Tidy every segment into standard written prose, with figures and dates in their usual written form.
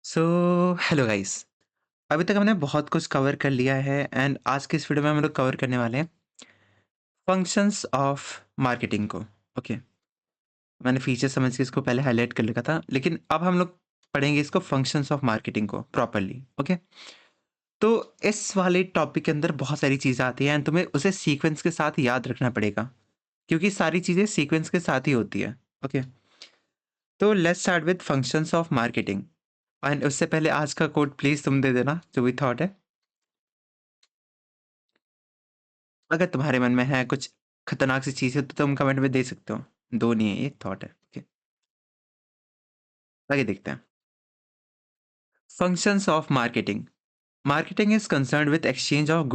So hello guys. अभी तक हमने बहुत कुछ कवर कर लिया है एंड आज के इस वीडियो में हम लोग कवर करने वाले हैं फंक्शंस ऑफ मार्केटिंग को। ओके, मैंने फीचर समझ के इसको पहले हाईलाइट कर लिखा था, लेकिन अब हम लोग पढ़ेंगे इसको फंक्शंस ऑफ मार्केटिंग को प्रॉपरली। ओके, तो इस वाले टॉपिक के अंदर बहुत सारी चीज़ें आती हैं एंड तुम्हें उसे सीक्वेंस के साथ याद रखना पड़ेगा, क्योंकि सारी चीज़ें सीक्वेंस के साथ ही होती है। ओके, तो let's start with functions of marketing. And उससे पहले आज का कोड प्लीज़ तुम दे देना जो भी थॉट है। अगर तुम्हारे मन में है कुछ खतरनाक सी चीज़ है तो तुम कमेंट में दे सकते हो। 2 नहीं है, 1 थॉट है। ओके, आगे देखते हैं। Functions of marketing. Marketing is concerned with exchange of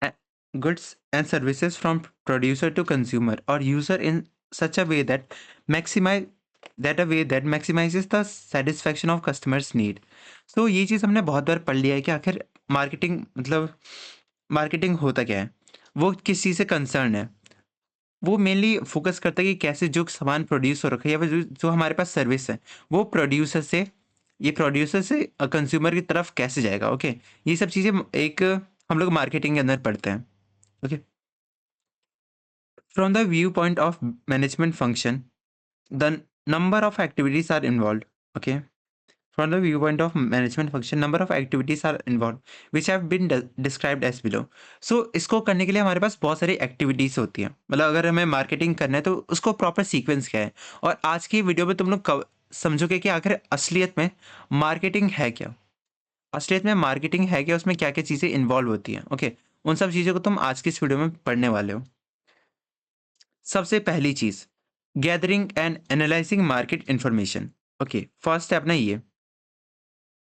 a- goods and services from producer to consumer or user in such a way that maximize maximizes the satisfaction of customers need. So ये चीज़ हमने बहुत बार पढ़ लिया है कि आखिर marketing मतलब marketing होता क्या है, वो किस चीज़ से कंसर्न है। वो मेनली फ़ोकस करता है कि कैसे जो सामान प्रोड्यूस हो रखा है या फिर जो जो हमारे पास सर्विस है, वो प्रोड्यूसर से कंज़्यूमर की तरफ कैसे जाएगा, ओके? ये सब चीज़ें एक हम लोग मार्केटिंग के अंदर पढ़ते हैं, okay? From the viewpoint of management function, the number of activities are involved, okay? From the viewpoint of management function, number of activities are involved, which have been described as below. So इसको करने के लिए हमारे पास बहुत सारी activities होती हैं। मतलब अगर हमें मार्केटिंग करना है तो उसको प्रॉपर सीक्वेंस क्या है। और आज की वीडियो में तुम लोग समझोगे कि आखिर असलियत में मार्केटिंग है क्या। असलियत में मार्केटिंग है क्या, उसमें क्या क्या चीज़ें इन्वॉल्व होती हैं। ओके, उन सब चीज़ों को तुम आज की इस वीडियो में पढ़ने वाले हो। सबसे पहली चीज़, gathering and analysing market information. Okay, first step ना ये,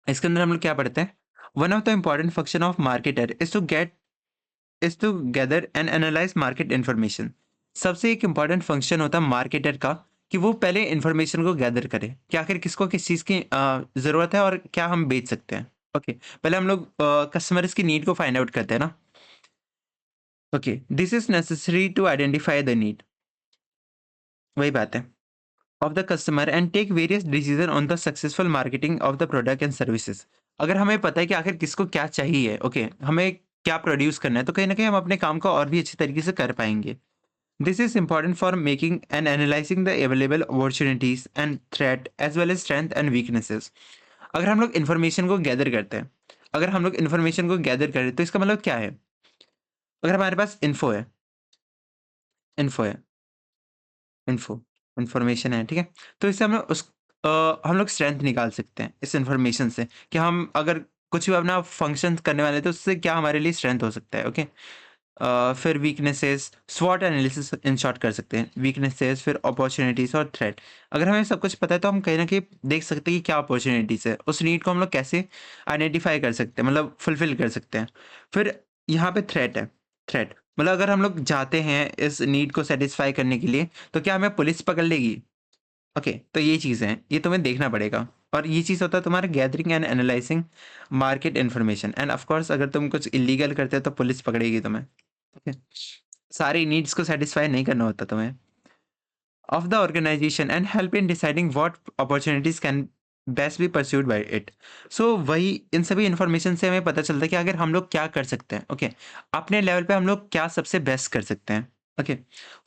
इसके अंदर हम लोग क्या पढ़ते हैं? One of the important function of marketer is to gather and analyse market information. सबसे एक इम्पॉर्टेंट फंक्शन होता है मार्केटर का कि वो पहले इन्फॉर्मेशन को गैदर करे कि आखिर किसको किस चीज़ की ज़रूरत है और क्या हम बेच सकते हैं। ओके, पहले हम लोग कस्टमर्स की नीड को फाइंड आउट करते हैं ना। Okay, this is necessary to identify the need, वही बात है, of the customer and take various decision on the successful marketing of the product and services. अगर हमें पता है कि आखिर किसको क्या चाहिए, ओके, हमें क्या प्रोड्यूस करना है, तो कहीं ना कहीं हम अपने काम को और भी अच्छी तरीके से कर पाएंगे। This is important for making and analysing the available opportunities and threat as well as strength and weaknesses. अगर हम लोग इन्फॉर्मेशन को गैदर करते हैं, अगर हम लोग इन्फॉर्मेशन को गैदर करें तो इसका मतलब क्या है? अगर हमारे पास इन्फो है इन्फो इन्फॉर्मेशन है, ठीक है? तो इससे हम लोग स्ट्रेंथ निकाल सकते हैं इस इन्फॉर्मेशन से कि हम अगर कुछ भी अपना फंक्शन करने वाले हैं तो उससे क्या हमारे लिए स्ट्रेंथ हो सकता है, ओके? फिर वीकनेसेस, स्वॉट एनालिसिस इन शॉर्ट कर सकते हैं। वीकनेसेस, फिर अपॉर्चुनिटीज़ और थ्रेट। अगर हमें सब कुछ पता है तो हम कहीं न कहीं देख सकते हैं कि क्या अपॉर्चुनिटीज़ है। उस नीड को हम लोग कैसे आइडेंटिफ़ाई कर सकते हैं, मतलब फुलफ़िल कर सकते हैं। फिर यहाँ पे थ्रेट है, थ्रेट मतलब अगर हम लोग जाते हैं इस नीड को सैटिस्फाई करने के लिए, तो क्या हमें पुलिस पकड़ लेगी? ओके, तो ये चीज़ें हैं, ये तुम्हें देखना पड़ेगा। और ये चीज़ होता है तुम्हारा gathering and analysing market information and of course अगर तुम कुछ इल्लीगल करते हो तो पुलिस पकड़ेगी तुम्हें। ओके, सारी नीड्स को सैटिस्फाई नहीं करना होता तुम्हें। Of the organisation and help in deciding what opportunities can best be pursued by it. So वही इन सभी इन्फॉर्मेशन से हमें पता चलता है कि अगर हम लोग क्या कर सकते हैं, ओके, अपने लेवल पे हम लोग क्या सबसे बेस्ट कर सकते हैं। Okay,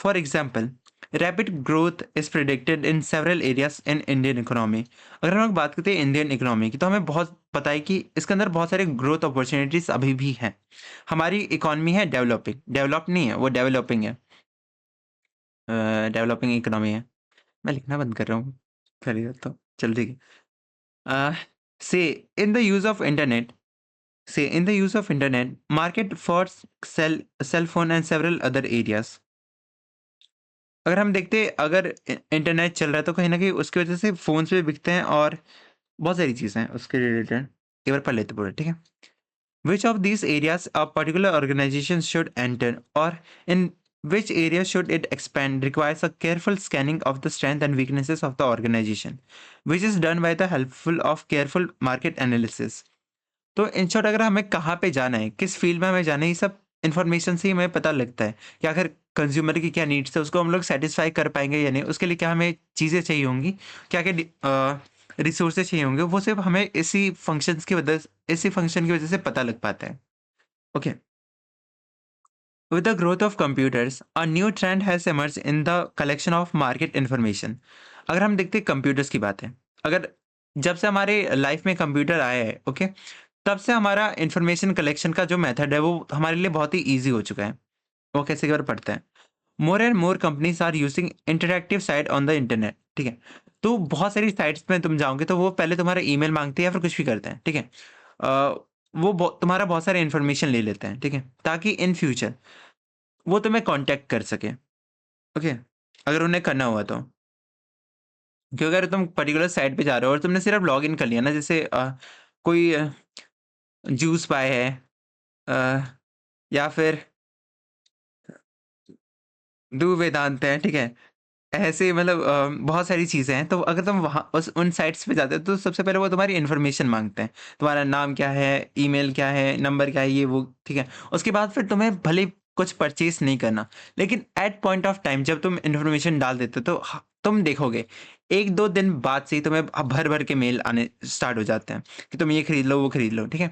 for example, rapid growth is predicted in several areas in Indian economy. अगर हम लोग बात करते हैं इंडियन इकोनॉमी की, तो हमें बहुत पता है कि इसके अंदर बहुत सारे ग्रोथ अपॉर्चुनिटीज अभी भी हैं। हमारी इकोनॉमी है डेवलपिंग, डेवलप नहीं है, वो डेवलपिंग है, डेवलपिंग इकोनॉमी है। मैं लिखना बंद कर रहा हूँ, करिए तो जल्दी। अ, से in the use of internet in the use of internet market for cell phone and several other areas। अगर हम देखते हैं, अगर इंटरनेट चल रहा है तो कहीं ना कहीं उसकी वजह से फोन्स भी बिकते हैं और बहुत सारी चीज़ें हैं उसके रिलेटेड। एक बार पढ़ लेते पूरा, ठीक है? Which of these areas a particular organization should enter, or in which area should it expand, requires a careful scanning of the strengths and weaknesses of the organization, which is done by the helpful of careful market analysis। तो in short अगर हमें कहाँ पे जाना है, किस field में हमें जाना है, ये सब इन्फॉर्मेशन से ही हमें पता लगता है कि आखिर कंज्यूमर की क्या नीड्स है, उसको हम लोग सैटिस्फाई कर पाएँगे या नहीं, उसके लिए क्या हमें चीज़ें चाहिए होंगी, क्या-क्या रिसोर्सेज चाहिए होंगे, वो सिर्फ हमें इसी फंक्शन की वजह से पता लग पाता है। Okay. With the growth of computers, a new trend has emerged in the collection of market information. अगर हम देखते हैं कंप्यूटर्स की बात है, अगर जब से हमारे लाइफ में कंप्यूटर आया है, ओके, तब से हमारा इंफॉर्मेशन कलेक्शन का जो मेथड है वो हमारे लिए बहुत ही ईजी हो चुका है। वो कैसे कर पड़ता है? More and more companies are using interactive site on the internet, ठीक है। तो बहुत सारी साइट्स में तुम जाओगे तो वो पहले तुम्हारा ईमेल मांगते हैं या फिर कुछ भी करते हैं, ठीक है। तुम्हारा बहुत सारे इन्फॉर्मेशन ले लेते हैं, ठीक है, ताकि इन फ्यूचर वो तुम्हें कांटेक्ट कर सके, ओके, अगर उन्हें करना हुआ तो। क्योंकि अगर तुम पर्टिकुलर साइट पे जा रहे हो और तुमने सिर्फ लॉगिन कर लिया ना, जैसे कोई जूस पाए है, अ, या फिर डू वेदांत है, ठीक है, ऐसे मतलब बहुत सारी चीज़ें हैं, तो अगर तुम वहाँ उन साइट्स पे जाते हो तो सबसे पहले वो तुम्हारी इन्फॉर्मेशन माँगते हैं। तुम्हारा नाम क्या है, ईमेल क्या है, नंबर क्या है, ये वो, ठीक है। उसके बाद फिर तुम्हें भले ही कुछ परचेज़ नहीं करना, लेकिन एट पॉइंट ऑफ टाइम जब तुम इन्फॉर्मेशन डाल देते हो तो तुम देखोगे 1-2 दिन बाद से ही तुम्हें भर-भर के मेल आने स्टार्ट हो जाते हैं कि तुम ये खरीद लो, वो खरीद लो, ठीक है।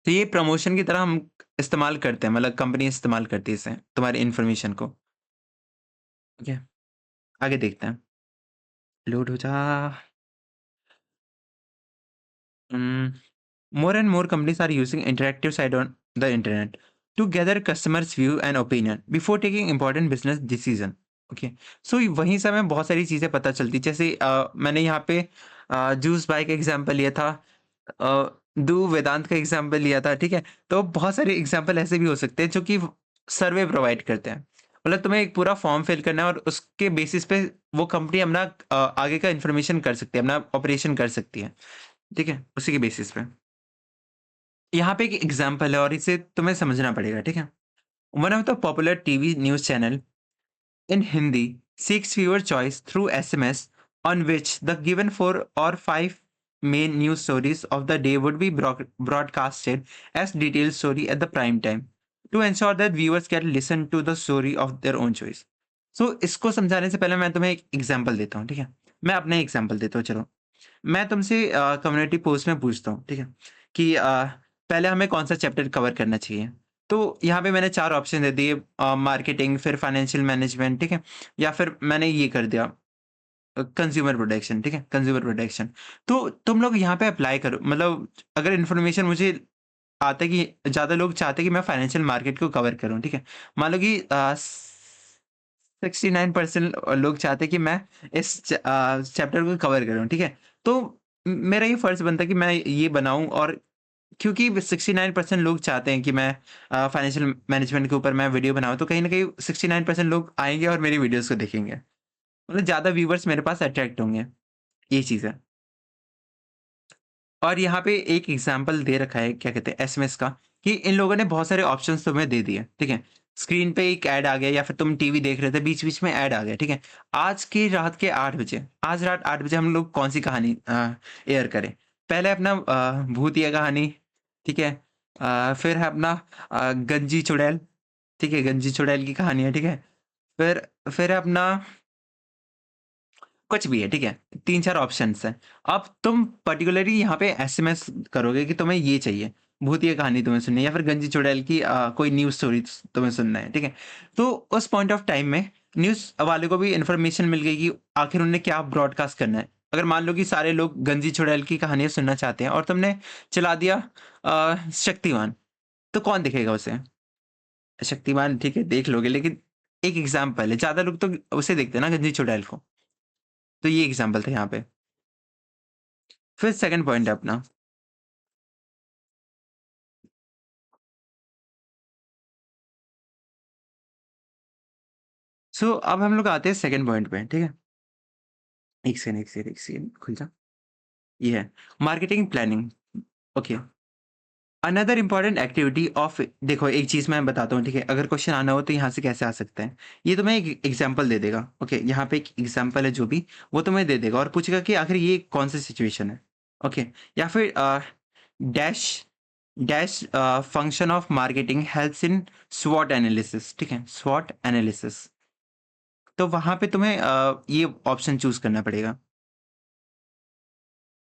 तो ये प्रमोशन की तरह हम इस्तेमाल करते हैं, मतलब कंपनी इस्तेमाल करती है इसे, तुम्हारी इन्फॉर्मेशन को, ठीक है। आगे देखते हैं। लोड हो जा। Mm, more and more companies are using interactive site on the internet to gather customers' view and opinion before taking important business decision. Okay, so वहीं से हमें बहुत सारी चीज़ें पता चलती, जैसे मैंने यहाँ पे जूस बाय का एग्जांपल लिया था, डू वेदांत का एग्जांपल लिया था, ठीक है। तो बहुत सारे एग्जांपल ऐसे भी हो सकते हैं जो कि सर्वे प्रोवाइड करते हैं, मतलब तुम्हें एक पूरा फॉर्म फिल करना है और उसके बेसिस पे वो कंपनी अपना आगे का इंफॉर्मेशन कर सकती है, अपना ऑपरेशन कर सकती है, ठीक है, उसी के बेसिस पे। यहाँ पे एक एग्जांपल है और इसे तुम्हें समझना पड़ेगा, ठीक है? One of the popular TV news channel in Hindi seeks viewer choice through SMS, on which the given 4 or 5 main news stories of the day would be broadcasted as detailed story at the prime time to ensure that viewers can listen to the story of their own choice. So इसको समझाने से पहले मैं तुम्हें एक example देता हूँ, ठीक है? मैं अपना एग्जांपल देता हूँ, चलो। मैं तुमसे कम्युनिटी पोस्ट में पूछता हूँ, ठीक है? कि पहले हमें कौन-सा चैप्टर कवर करना चाहिए? तो यहाँ पे मैंने 4 ऑप्शन दे दिए, मार्केटिंग, फिर फाइनेंशियल मैनेजमेंट, ठीक है? या फिर मैंने ये कर दिया, कंज्यूमर प्रोटेक्शन, ठीक है? Consumer protection. तो तुम लोग यहाँ पे अप्लाई करो, मतलब अगर इन्फॉर्मेशन मुझे आता है कि ज़्यादा लोग चाहते हैं कि मैं फाइनेंशियल मार्केट को कवर करूँ, ठीक है? मान लो कि 69% लोग चाहते हैं कि मैं इस चैप्टर को कवर करूँ, ठीक है? तो मेरा ये फर्ज़ बनता है कि मैं ये बनाऊँ, और क्योंकि 69% लोग चाहते हैं कि मैं फाइनेंशियल मैनेजमेंट के ऊपर मैं वीडियो बनाऊँ, तो कहीं न कहीं 69% लोग आएँगे और मेरी वीडियोज़ को देखेंगे। मतलब ज़्यादा व्यूअर्स मेरे पास अट्रैक्ट होंगे, ये चीज़ है। और यहाँ पे एक एग्ज़ाम्पल दे रखा है, क्या कहते हैं, एसएमएस का, कि इन लोगों ने बहुत सारे ऑप्शंस तुम्हें दे दिए, ठीक है? स्क्रीन पे एक ऐड आ गया या फिर तुम टीवी देख रहे थे, बीच-बीच में ऐड आ गया, ठीक है? आज की रात के 8 बजे, आज रात 8 बजे हम लोग कौन-सी कहानी एयर करें? पहले अपना भूतिया कहानी, ठीक है? फिर है अपना गंजी चुड़ैल, ठीक है? गंजी चुड़ैल की कहानी है, ठीक है? फिर है अपना कुछ भी है, ठीक है? 3-4 ऑप्शंस हैं। अब तुम पर्टिकुलरली यहाँ पे एसएमएस करोगे कि तुम्हें ये चाहिए, भूतिया कहानी तुम्हें सुननी है या फिर गंजी चुड़ैल की कोई न्यूज़ स्टोरी तुम्हें सुनना है, ठीक है? तो उस पॉइंट ऑफ टाइम में न्यूज़ वाले को भी इन्फॉर्मेशन मिल गई कि आखिर उन्हें क्या ब्रॉडकास्ट करना है। अगर मान लो कि सारे लोग गंजी चुड़ैल की कहानियाँ सुनना चाहते हैं और तुमने चला दिया शक्तिमान, तो कौन देखेगा उसे? शक्तिमान ठीक है, देख लोगे, लेकिन एक एग्ज़ाम्पल है, ज़्यादा लोग तो उसे देखते हैं ना, गंजी चुड़ैल को। तो ये एग्ज़ाम्पल था यहाँ पे। फिर सेकंड पॉइंट है अपना। सो अब हम लोग आते हैं सेकंड पॉइंट पे, ठीक है? एक सेकंड खुल जा। ये है marketing planning. Okay. Another important activity of, देखो एक चीज़ मैं बताता हूँ, ठीक है? अगर क्वेश्चन आना हो तो यहाँ से कैसे आ सकता है? ये तुम्हें एक एग्ज़ाम्पल दे देगा, ओके? यहाँ पे एक एग्ज़ाम्पल है जो भी, वो तुम्हें दे देगा और पूछेगा कि आखिर ये कौन-सी सिचुएशन है, ओके? या फिर dash dash function of marketing helps in स्वॉट analysis, ठीक है? स्वॉट एनालिसिस। तो वहाँ पे तुम्हें ये ऑप्शन चूज़ करना पड़ेगा।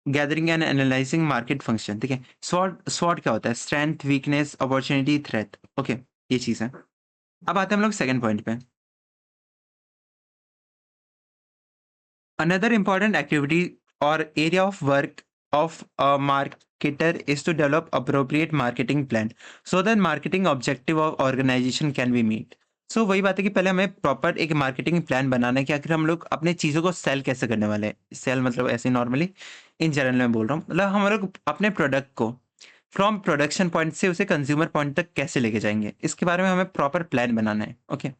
Gathering and analysing market function, ठीक है। स्वॉट स्वॉट क्या होता है? Strength, weakness, opportunity, threat. Okay, ये चीज है। अब आते हैं हम लोग सेकंड पॉइंट पे। Another important activity or area of work of a marketer is to develop appropriate marketing plan so that marketing objective of organization can be met. सो वही बात है कि पहले हमें प्रॉपर एक मार्केटिंग प्लान बनाना है कि आखिर हम लोग अपने चीज़ों को सेल कैसे करने वाले हैं। सेल मतलब ऐसे नॉर्मली इन जनरल में बोल रहा हूँ, मतलब हम लोग अपने प्रोडक्ट को फ्रॉम प्रोडक्शन पॉइंट से उसे कंज्यूमर पॉइंट तक कैसे लेके जाएंगे, इसके बारे में हमें प्रॉपर प्लान बनाना है। Okay,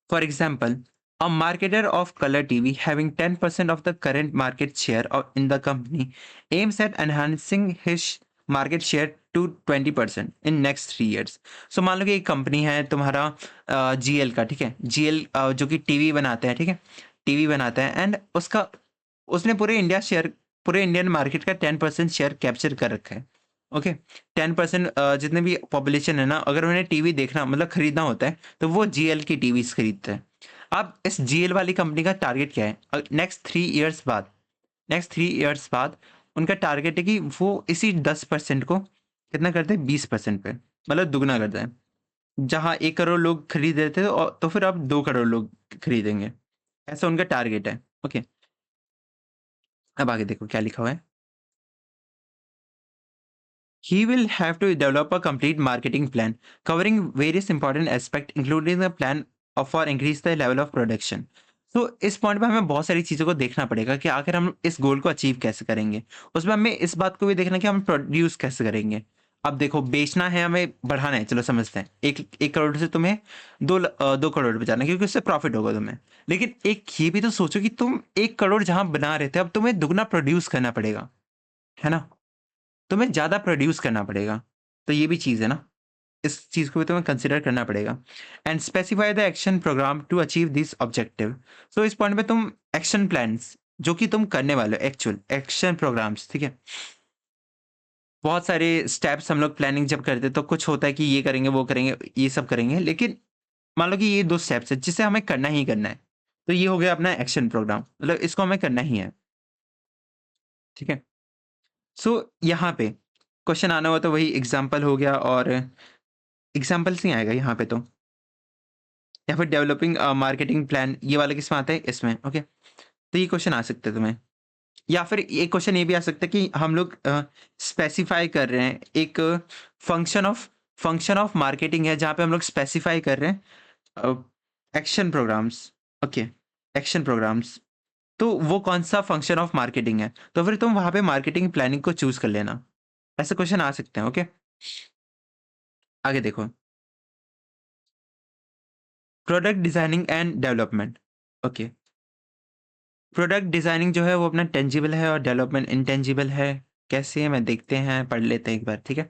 for example, a marketer of color TV having 10% of the current market share in the company aims at enhancing his market share to 20% in next 3 years. So मान लो कि एक कंपनी है तुम्हारा GL का, ठीक है। GL जो कि टीवी बनाते हैं, ठीक है, टीवी बनाता है एंड उसका उसने पूरे इंडियन मार्केट का 10% शेयर कैप्चर कर रखा है। ओके, 10% जितने भी पॉपुलेशन है ना, अगर उन्हें टीवी देखना मतलब खरीदना होता है तो वो जीएल की टीवीज खरीदते हैं। अब इस जीएल वाली कंपनी का टारगेट क्या है? नेक्स्ट 3 इयर्स बाद उनका टारगेट है कि वो इसी 10% को कितना करते हैं? 20% पे, मतलब दुगना करते हैं। जहाँ 1 करोड़ लोग खरीद रहे थे तो फिर अब 2 करोड़ लोग खरीदेंगे, ऐसा उनका टारगेट है। ओके, अब आगे देखो क्या लिखा हुआ है। He will have to develop a complete marketing plan covering various important aspects, including the plan for increase the level of production. तो इस पॉइंट पे हमें बहुत सारी चीज़ों को देखना पड़ेगा कि आखिर हम इस गोल को अचीव कैसे करेंगे। उसमें हमें इस बात को भी देखना है कि हम प्रोड्यूस कैसे करेंगे। अब देखो, बेचना है, हमें बढ़ाना है, चलो समझते हैं। 1 करोड़ से तुम्हें 2 करोड़ पे जाना है क्योंकि उससे प्रॉफिट होगा तुम्हें। लेकिन एक ये भी तो सोचो कि तुम 1 करोड़ जहाँ बना रहे थे, अब तुम्हें दुगना प्रोड्यूस करना पड़ेगा, है ना? तुम्हें ज़्यादा प्रोड्यूस करना पड़ेगा। तो ये भी चीज़ है ना, इस चीज़ को भी तुम्हें कंसिडर करना पड़ेगा। And specify the action programme to achieve this objective. So इस पॉइंट पे तुम एक्शन प्लान्स जो कि तुम करने वाले हो, एक्चुअल एक्शन प्रोग्राम्स, ठीक है। बहुत सारे स्टेप्स हम लोग प्लानिंग जब करते हैं तो कुछ होता है कि ये करेंगे, वो करेंगे, ये सब करेंगे, लेकिन मान लो कि ये 2 स्टेप्स है जिसे हमें करना ही करना है। तो ये हो गया अपना एक्शन प्रोग्राम, मतलब इसको हमें करना ही है, ठीक है। सो यहाँ पे क्वेश्चन आना हुआ तो वही एग्ज़ाम्पल हो गया, और एग्ज़ाम्पल्स नहीं आएगा यहाँ पे तो, या फिर डेवलपिंग मार्केटिंग प्लान ये वाला किसमें आता है? इसमें। ओके, तो ये क्वेश्चन आ सकते हैं तुम्हें, या फिर एक क्वेश्चन ये भी आ सकता है कि हम लोग स्पेसिफाई कर रहे हैं एक फंक्शन ऑफ मार्केटिंग है जहाँ पे हम लोग स्पेसिफाई कर रहे हैं action programmes. Okay, action programmes, तो वो कौन सा फंक्शन ऑफ मार्केटिंग है, तो फिर तुम वहाँ पे मार्केटिंग प्लानिंग को चूज कर लेना। ऐसे क्वेश्चन आ सकते हैं। ओके, आगे देखो। Product designing and development. Okay, product designing जो है वो अपना टेंजिबल है और डेवलपमेंट इंटेंजिबल है। कैसे है मैं देखते हैं, पढ़ लेते हैं एक बार, ठीक है।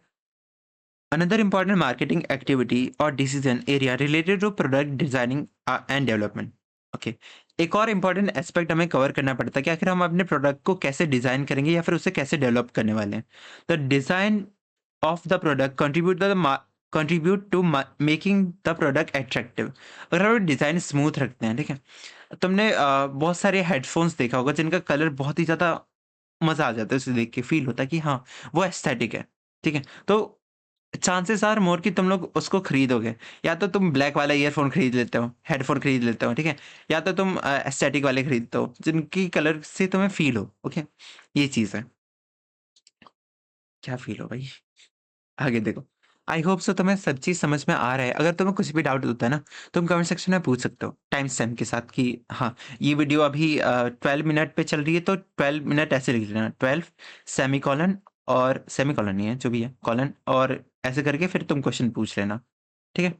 अनदर इंपॉर्टेंट मार्केटिंग एक्टिविटी और decision area related to product designing and development. Okay, एक और इम्पॉर्टेंट एस्पेक्ट हमें कवर करना पड़ता है कि आखिर हम अपने प्रोडक्ट को कैसे डिजाइन करेंगे या फिर उसे कैसे डेवलप करने वाले हैं। The design of the product contribute to making the product attractive। अगर हम डिज़ाइन स्मूथ रखते हैं, ठीक है। तुमने बहुत सारे हेडफोन्स देखा होगा जिनका कलर बहुत ही ज़्यादा मज़ा आ जाता है, उसे देख के फ़ील होता है कि हाँ, वो एस्थेटिक है, ठीक है। तो चांसेस आर मोर कि तुम लोग उसको खरीदोगे, या तो तुम ब्लैक वाला ईयरफ़ोन खरीद लेते हो, हेडफ़ोन खरीद लेते हो, ठीक है, या तो तुम एस्थेटिक वाले खरीदते हो जिनकी कलर से तुम्हें फ़ील हो। ओके, ये चीज़ है। क्या फ़ील हो भाई? आगे देखो। आई होप सो तुम्हें सब चीज़ समझ में आ रहा है। अगर तुम्हें कुछ भी डाउट होता है ना, तुम कमेंट सेक्शन में पूछ सकते हो टाइम स्टैम्प के साथ कि हाँ, ये वीडियो अभी 12 मिनट पे चल रही है तो 12 मिनट ऐसे लिख लेना, 12 सेमीकोलन, और सेमीकोलन नहीं है, जो भी है, कोलन, और ऐसे करके फिर तुम क्वेश्चन पूछ लेना, ठीक है?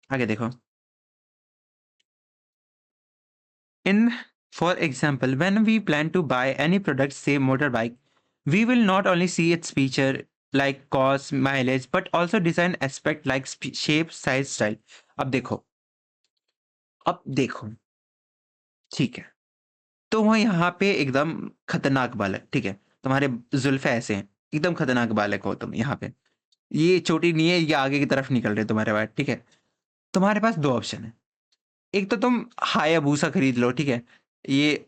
आगे देखो। In, for example, when we plan to buy any product, say motorbike, we will not only see its feature like cost, mileage, but also design aspect like shape, size, style। अब देखो, ठीक है। तो वह यहाँ पे एकदम खतरनाक बालक, ठीक है। तुम्हारे जुल्फे ऐसे हैं, एकदम खतरनाक बालक हो तुम यहाँ पे। ये चोटी नहीं है, ये आगे की तरफ निकल रहे तुम्हारे बाल, ठीक है। तुम्हारे पास दो ऑप्शन है। एक तो तुम हायाबुसा खरीद लो, ठीक है। ये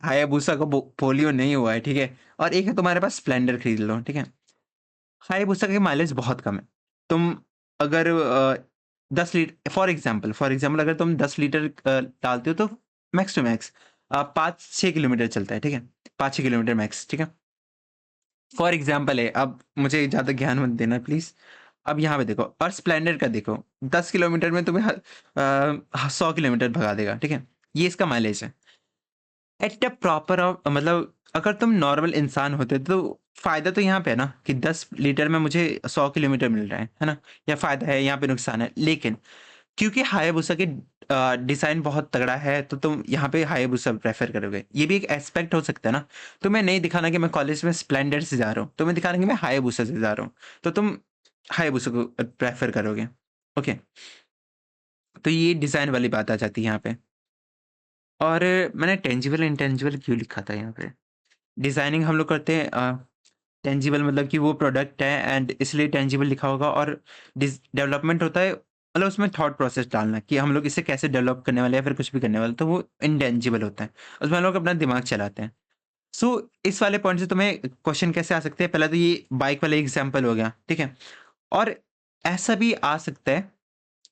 हायाबुसा को पोलियो नहीं हुआ है, ठीक है? और एक है तुम्हारे पास स्प्लेंडर खरीद लो, ठीक है? हायाबुसा का माइलेज बहुत कम है। तुम अगर 10 लीटर फॉर एग्ज़ाम्पल अगर तुम 10 लीटर डालते हो तो मैक्स टू मैक्स 5-6 किलोमीटर चलता है, ठीक है? 5-6 किलोमीटर मैक्स, ठीक है? फॉर एग्ज़ाम्पल है, अब मुझे ज़्यादा ज्ञान मत देना प्लीज़। अब यहाँ पे देखो और स्प्लेंडर का देखो, 10 किलोमीटर में तुम्हें 100 किलोमीटर भगा देगा, ठीक है? ये इसका माइलेज है। एट द प्रॉपर ऑफ मतलब अगर तुम नॉर्मल इंसान होते तो फ़ायदा तो यहाँ पे है ना कि 10 लीटर में मुझे 100 किलोमीटर मिल रहा है ना? या फ़ायदा है, यहाँ पे नुकसान है। लेकिन क्योंकि हायाबुसा की डिज़ाइन बहुत तगड़ा है, तो तुम यहाँ पे हायाबुसा प्रेफ़र करोगे। ये भी एक एस्पेक्ट हो सकता है ना, तुम्हें नहीं दिखाना कि मैं कॉलेज में स्प्लेंडर से जा रहा हूँ, तुम्हें दिखाना कि मैं हायाबुसा से जा रहा हूँ, तो तुम हायाबुसा को प्रेफ़र करोगे। ओके, तो ये डिज़ाइन वाली बात आ जाती है यहाँ पे। और मैंने टेंजिबल इंटेंजिबल क्यों लिखा था यहाँ पे? डिज़ाइनिंग हम लोग करते हैं टेंजिबल मतलब कि वो प्रोडक्ट है एंड इसलिए टेंजिबल लिखा होगा और डेवलपमेंट होता है मतलब उसमें थॉट प्रोसेस डालना कि हम लोग इसे कैसे डेवलप करने वाले हैं या फिर कुछ भी करने वाले, तो वो इंटेंजिबल होता है। उसमें हम लोग अपना दिमाग चलाते हैं। सो इस वाले पॉइंट से तुम्हें क्वेश्चन कैसे आ सकते हैं? पहला तो ये बाइक वाला एग्जाम्पल हो गया, ठीक है? और ऐसा भी आ सकता है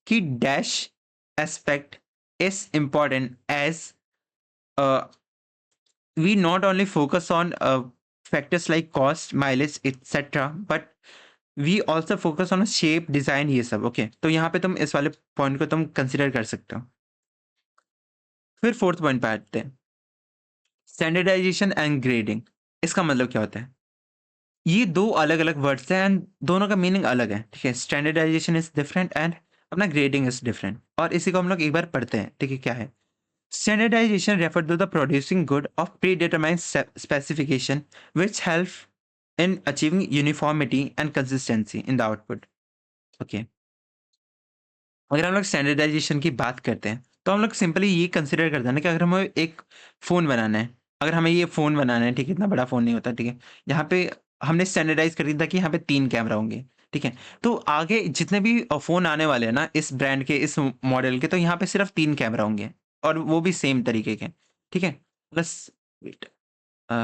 कि dash aspect is important as we not only focus on factors like cost, mileage, etc., but we also focus on shape, design ये सब। ओके, तो यहाँ पे तुम इस वाले पॉइंट को तुम कंसिडर कर सकते हो। फिर फोर्थ पॉइंट पे आते हैं, स्टैंडर्डाइजेशन एंड ग्रेडिंग। इसका मतलब क्या होता है? ये दो अलग अलग वर्ड्स हैं एंड दोनों का मीनिंग अलग है, ठीक है? स्टैंडर्डाइजेशन इज डिफरेंट एंड अपना ग्रेडिंग इज डिफरेंट, और इसी को हम लोग एक बार पढ़ते हैं, ठीक है? क्या है standardization? Refer to the producing good of predetermined specification which help in achieving uniformity and consistency in the output. Okay. अगर हम लोग स्टैंडर्डाइजेशन की बात करते हैं तो हम लोग सिंपली ये कंसिडर करते हैं ना कि अगर हमें एक फ़ोन बनाना है, अगर हमें ये फ़ोन बनाना है, ठीक है? इतना बड़ा फ़ोन नहीं होता, ठीक है? यहाँ पे हमने स्टैंडर्डाइज कर दिया था कि यहाँ पे 3 कैमरा होंगे, ठीक है? तो आगे जितने भी फ़ोन आने वाले हैं ना इस ब्रांड के, इस मॉडल के, तो यहाँ पे सिर्फ़ 3 कैमरा होंगे और वो भी सेम तरीके के, ठीक है? प्लस वेट अ,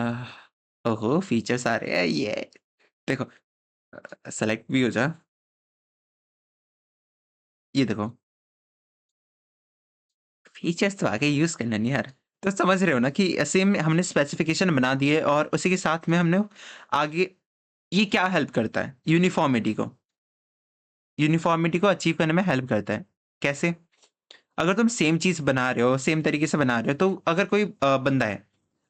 ओहो! फीचर्स आ रहे हैं ये देखो, सेलेक्ट भी हो जा, ये देखो। फीचर्स तो आगे यूज़ करना नहीं यार। तो समझ रहे हो ना कि सेम हमने स्पेसिफ़िकेशन बना दी है और उसी के साथ में हमने आगे ये क्या हेल्प करता है? यूनिफ़ॉर्मिटी को अचीव करने में हेल्प करता है। कैसे? अगर तुम सेम चीज़ बना रहे हो, सेम तरीके से बना रहे हो, तो अगर कोई बंदा है,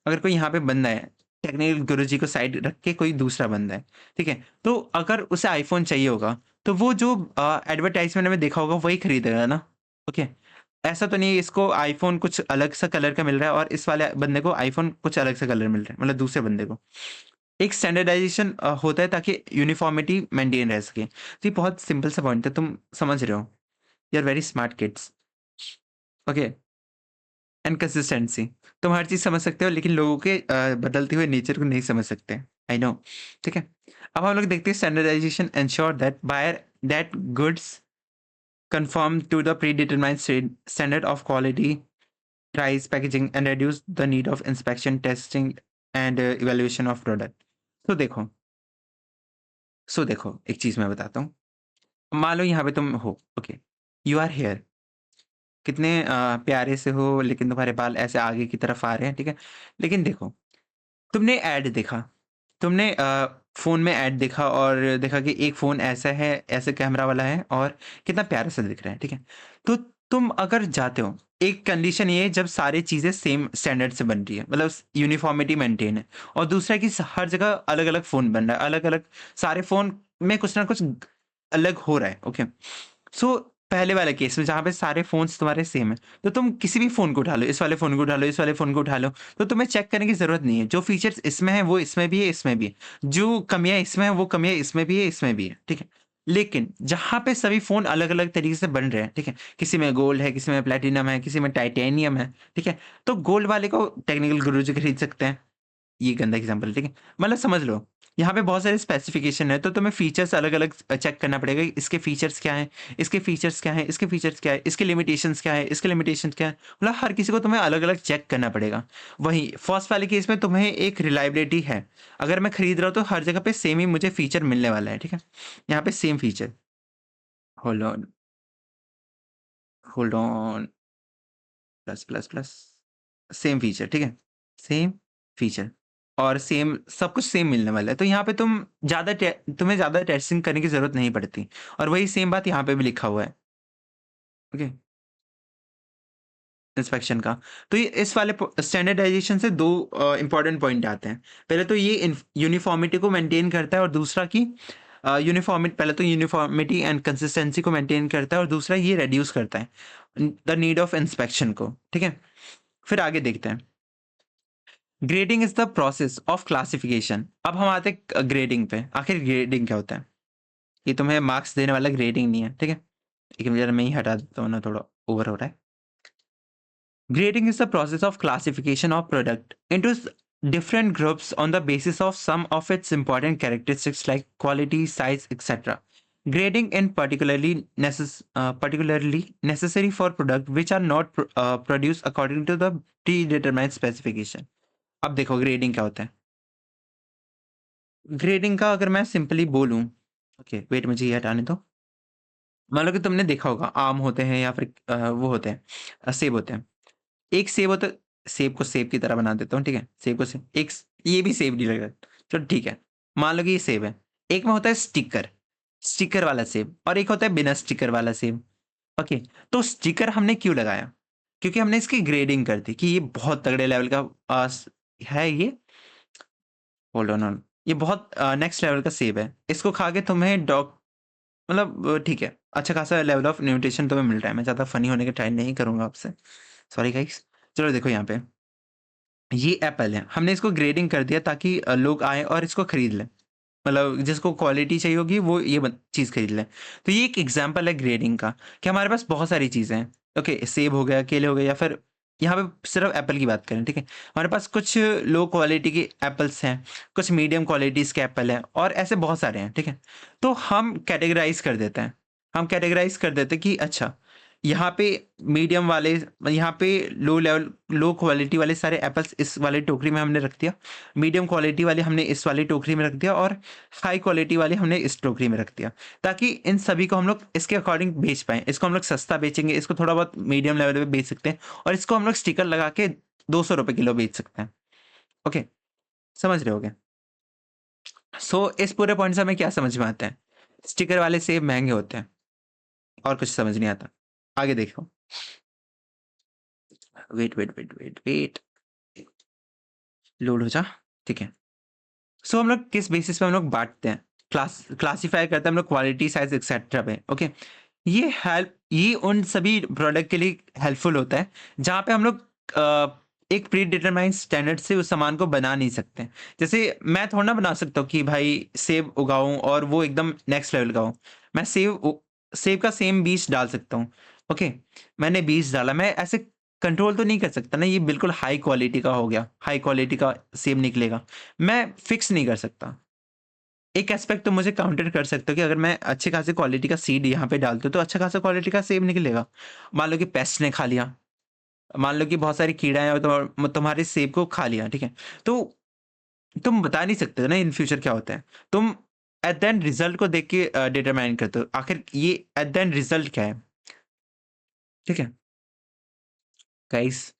अगर कोई यहाँ पे बंदा है, टेक्निकल गुरुजी को साइड रख के कोई दूसरा बंदा है, ठीक है? तो अगर उसे आईफ़ोन चाहिए होगा, तो वो जो एडवर्टाइज़मेंट में देखा होगा वही खरीदेगा ना, ओके? ऐसा तो नहीं है इसको आईफ़ोन कुछ अलग सा कलर का मिल रहा है और इस वाले बंदे को आईफ़ोन कुछ अलग सा कलर मिल रहा है, मतलब दूसरे बंदे को। एक स्टैंडर्डाइज़ेशन होता है ताकि यूनिफ़ॉर्मिटी मेंटेन रह सके। तो ये बहुत सिंपल सा पॉइंट है, तुम समझ रहे हो। You are very smart kids, okay? And consistency, तुम हर चीज़ समझ सकते हो लेकिन लोगों के बदलते हुए नेचर को नहीं समझ सकते। आई नो, ठीक है? अब हम लोग देखते हैं standardisation ensure that buyer that goods conform to the predetermined standard of quality, price, packaging, and reduce the need of inspection, testing, and evaluation of product. तो देखो, देखो एक चीज़ मैं बताता हूँ। मान लो यहाँ पे तुम हो, ओके? यू आर हियर, कितने प्यारे से हो लेकिन तुम्हारे बाल ऐसे आगे की तरफ आ रहे हैं, ठीक है? लेकिन देखो, तुमने ऐड देखा, तुमने फ़ोन में ऐड देखा और देखा कि एक फ़ोन ऐसा है, ऐसे कैमरा वाला है और कितना प्यारा-सा दिख रहा है, ठीक है? तो तुम अगर जाते हो, एक कंडीशन ये है जब सारी चीज़ें सेम स्टैंडर्ड से बन रही है, मतलब यूनिफ़ॉर्मिटी मेंटेन है, और दूसरा है कि हर जगह अलग-अलग फ़ोन बन रहा है, अलग-अलग सारे फ़ोन में कुछ ना कुछ अलग हो रहा है, ओके? सो पहले वाले केस में जहाँ पे सारे फ़ोन्स तुम्हारे सेम हैं, तो तुम किसी भी फ़ोन को उठा लो, इस वाले फ़ोन को उठा लो, इस वाले फ़ोन को उठा लो, तो तुम्हें चेक करने की ज़रूरत नहीं है। जो फ़ीचर्स इसमें हैं, वो इसमें भी है, इसमें भी है। जो कमियाँ इसमें हैं, वो कमियाँ इसमें भी है, इसमें भी है, ठीक है? लेकिन जहाँ पे सभी फ़ोन अलग-अलग तरीके से बन रहे हैं, ठीक है? किसी में गोल्ड है, किसी में प्लैटिनम है, किसी में टाइटेनियम है, ठीक है? तो गोल्ड वाले को टेक्निकल गुरुजी खरीद सकते हैं, ये गंदा एग्जांपल है, ठीक है? मतलब समझ लो, यहाँ पे बहुत सारे स्पेसिफिकेशन है, तो तुम्हें फीचर्स अलग-अलग चेक करना पड़ेगा। इसके फीचर्स क्या हैं, इसके फीचर्स क्या हैं, इसके फीचर्स क्या है, इसके लिमिटेशंस क्या है, इसके लिमिटेशंस क्या है, मतलब हर किसी को तुम्हें अलग-अलग चेक करना पड़ेगा। वहीं फर्स्ट वाले केस में तुम्हें एक रिलायबिलिटी है, अगर मैं खरीद रहा हूँ तो हर जगह पे सेम ही मुझे फीचर मिलने वाला है, ठीक है? यहाँ पे same feature, hold on, hold on, plus, same feature, ठीक है? सेम फीचर और सेम सब कुछ सेम मिलने वाला है। तो यहाँ पे तुम्हें ज़्यादा टेस्टिंग करने की ज़रूरत नहीं पड़ती और वही सेम बात यहाँ पे भी लिखा हुआ है, ओके? इंस्पेक्शन का। तो ये इस वाले स्टैंडर्डाइजेशन से 2 इंपॉर्टेंट पॉइंट आते हैं। पहले तो ये यूनिफॉर्मिटी को मेंटेन करता है और दूसरा कि पहले तो यूनिफॉर्मिटी एंड कंसिस्टेंसी को मेंटेन करता है और दूसरा ये रिड्यूस करता है द नीड ऑफ इंस्पेक्शन को, ठीक है? फिर आगे देखते हैं। Grading is the process of classification. अब हम आते हैं ग्रेडिंग पे। आखिर ग्रेडिंग क्या होता है? ये तुम्हें मार्क्स देने वाला ग्रेडिंग नहीं है, ठीक है? एक मिनट मैं ही हटा देता हूँ ना, थोड़ा ओवर हो रहा है। Grading is the process of classification of product into different groups on the basis of some of its important characteristics like quality, size, etc. Grading in particularly necessary for product which are not produced according to the predetermined specification. अब देखो grading क्या होता है। Grading का अगर मैं simply बोलूं, okay wait मुझे ये हटाने दो। मान लो कि तुमने देखा होगा आम होते हैं या फिर वो होते हैं, सेब होते हैं। एक सेब होता है, सेब को सेब की तरह बना देता हूँ, ठीक है? सेब को सेब, ये भी सेब नहीं लग रहा, चलो ठीक है। मान लो कि ये सेब है, एक में होता है स्टिकर, स्टिकर वाला सेब और एक होता है बिना स्टिकर वाला सेब, ओके? तो स्टिकर हमने क्यों लगाया? क्योंकि हमने इसकी ग्रेडिंग कर दी कि ये बहुत तगड़े लेवल का है ये, होल्ड ऑन, ये बहुत नेक्स्ट लेवल का सेब है। इसको खा के तुम्हें मतलब ठीक है, अच्छा खासा लेवल ऑफ न्यूट्रिशन तुम्हें मिल रहा है। मैं ज़्यादा फनी होने का ट्राई नहीं करूँगा आपसे, सॉरी गाइस। चलो देखो यहाँ पे, ये एप्पल है, हमने इसको ग्रेडिंग कर दिया ताकि लोग आएँ और इसको खरीद लें। मतलब जिसको क्वालिटी चाहिए होगी वो ये चीज़ खरीद लें। तो ये एक एग्जांपल है ग्रेडिंग का कि हमारे पास बहुत सारी चीज़ें हैं। ओके, सेब हो गया, केले हो गए या फिर यहाँ पे सिर्फ एप्पल की बात करें, ठीक है? हमारे पास कुछ लो क्वालिटी के एप्पल्स हैं, कुछ मीडियम क्वालिटीज़ के एप्पल हैं और ऐसे बहुत सारे हैं, ठीक है? तो हम कैटेगराइज़ कर देते हैं। हम कैटेगराइज़ कर देते हैं कि अच्छा, यहाँ पे मीडियम वाले, यहाँ पे लो क्वालिटी वाले सारे एप्पल्स इस वाले टोकरी में हमने रख दिया, मीडियम क्वालिटी वाले हमने इस वाली टोकरी में रख दिया और हाई क्वालिटी वाले हमने इस टोकरी में रख दिया, ताकि इन सभी को हम लोग इसके अकॉर्डिंग बेच पाएँ। इसको हम लोग सस्ता बेचेंगे, इसको थोड़ा बहुत मीडियम लेवल पे बेच सकते हैं और इसको हम लोग स्टिकर लगा के ₹200 किलो बेच सकते हैं। ओके, समझ रहे होगे? सो इस पूरे पॉइंट से हमें क्या समझ में आता है? स्टिकर वाले सेब महँगे होते हैं और कुछ समझ नहीं आता। आगे देखो। वेट। लोड हो जा, ठीक है। सो हम लोग किस बेसिस पे हम लोग बाँटते हैं? क्लासिफाई करते हैं हम लोग क्वालिटी, साइज़ एक्सेट्रा पे, ओके? ये उन सभी प्रोडक्ट के लिए हेल्पफुल होता है, जहाँ पे हम लोग एक प्री डिटरमाइंड स्टैंडर्ड से उस सामान को बना नहीं सकते। जैसे मैं थोड़ा ना बना सकता हूँ कि भाई सेब उगाऊँ और वो एकदम नेक्स्ट लेवल का हो। मैं सेब का सेम बीज डाल सकता हूँ, ओके? मैंने बीज डाला, मैं ऐसे कंट्रोल तो नहीं कर सकता ना, ये बिल्कुल हाई क्वालिटी का हो गया, हाई क्वालिटी का सेब निकलेगा। मैं फिक्स नहीं कर सकता। एक एस्पेक्ट तो मुझे काउंटर कर सकते हो कि अगर मैं अच्छी खासी क्वालिटी का सीड यहाँ पे डालती हूँ, तो अच्छा खासा क्वालिटी का सेब निकलेगा। मान लो कि पेस्ट ने खा लिया, मान लो कि बहुत सारी कीड़ाएँ और तुम्हारे सेब को खा लिया, ठीक है? तो तुम बता नहीं सकते हो ना इन फ्यूचर क्या होता है। तुम एट द एंड रिज़ल्ट को देख के डिटरमाइन करते हो। आखिर ये एट द एंड रिज़ल्ट क्या है, ठीक है? गाइस,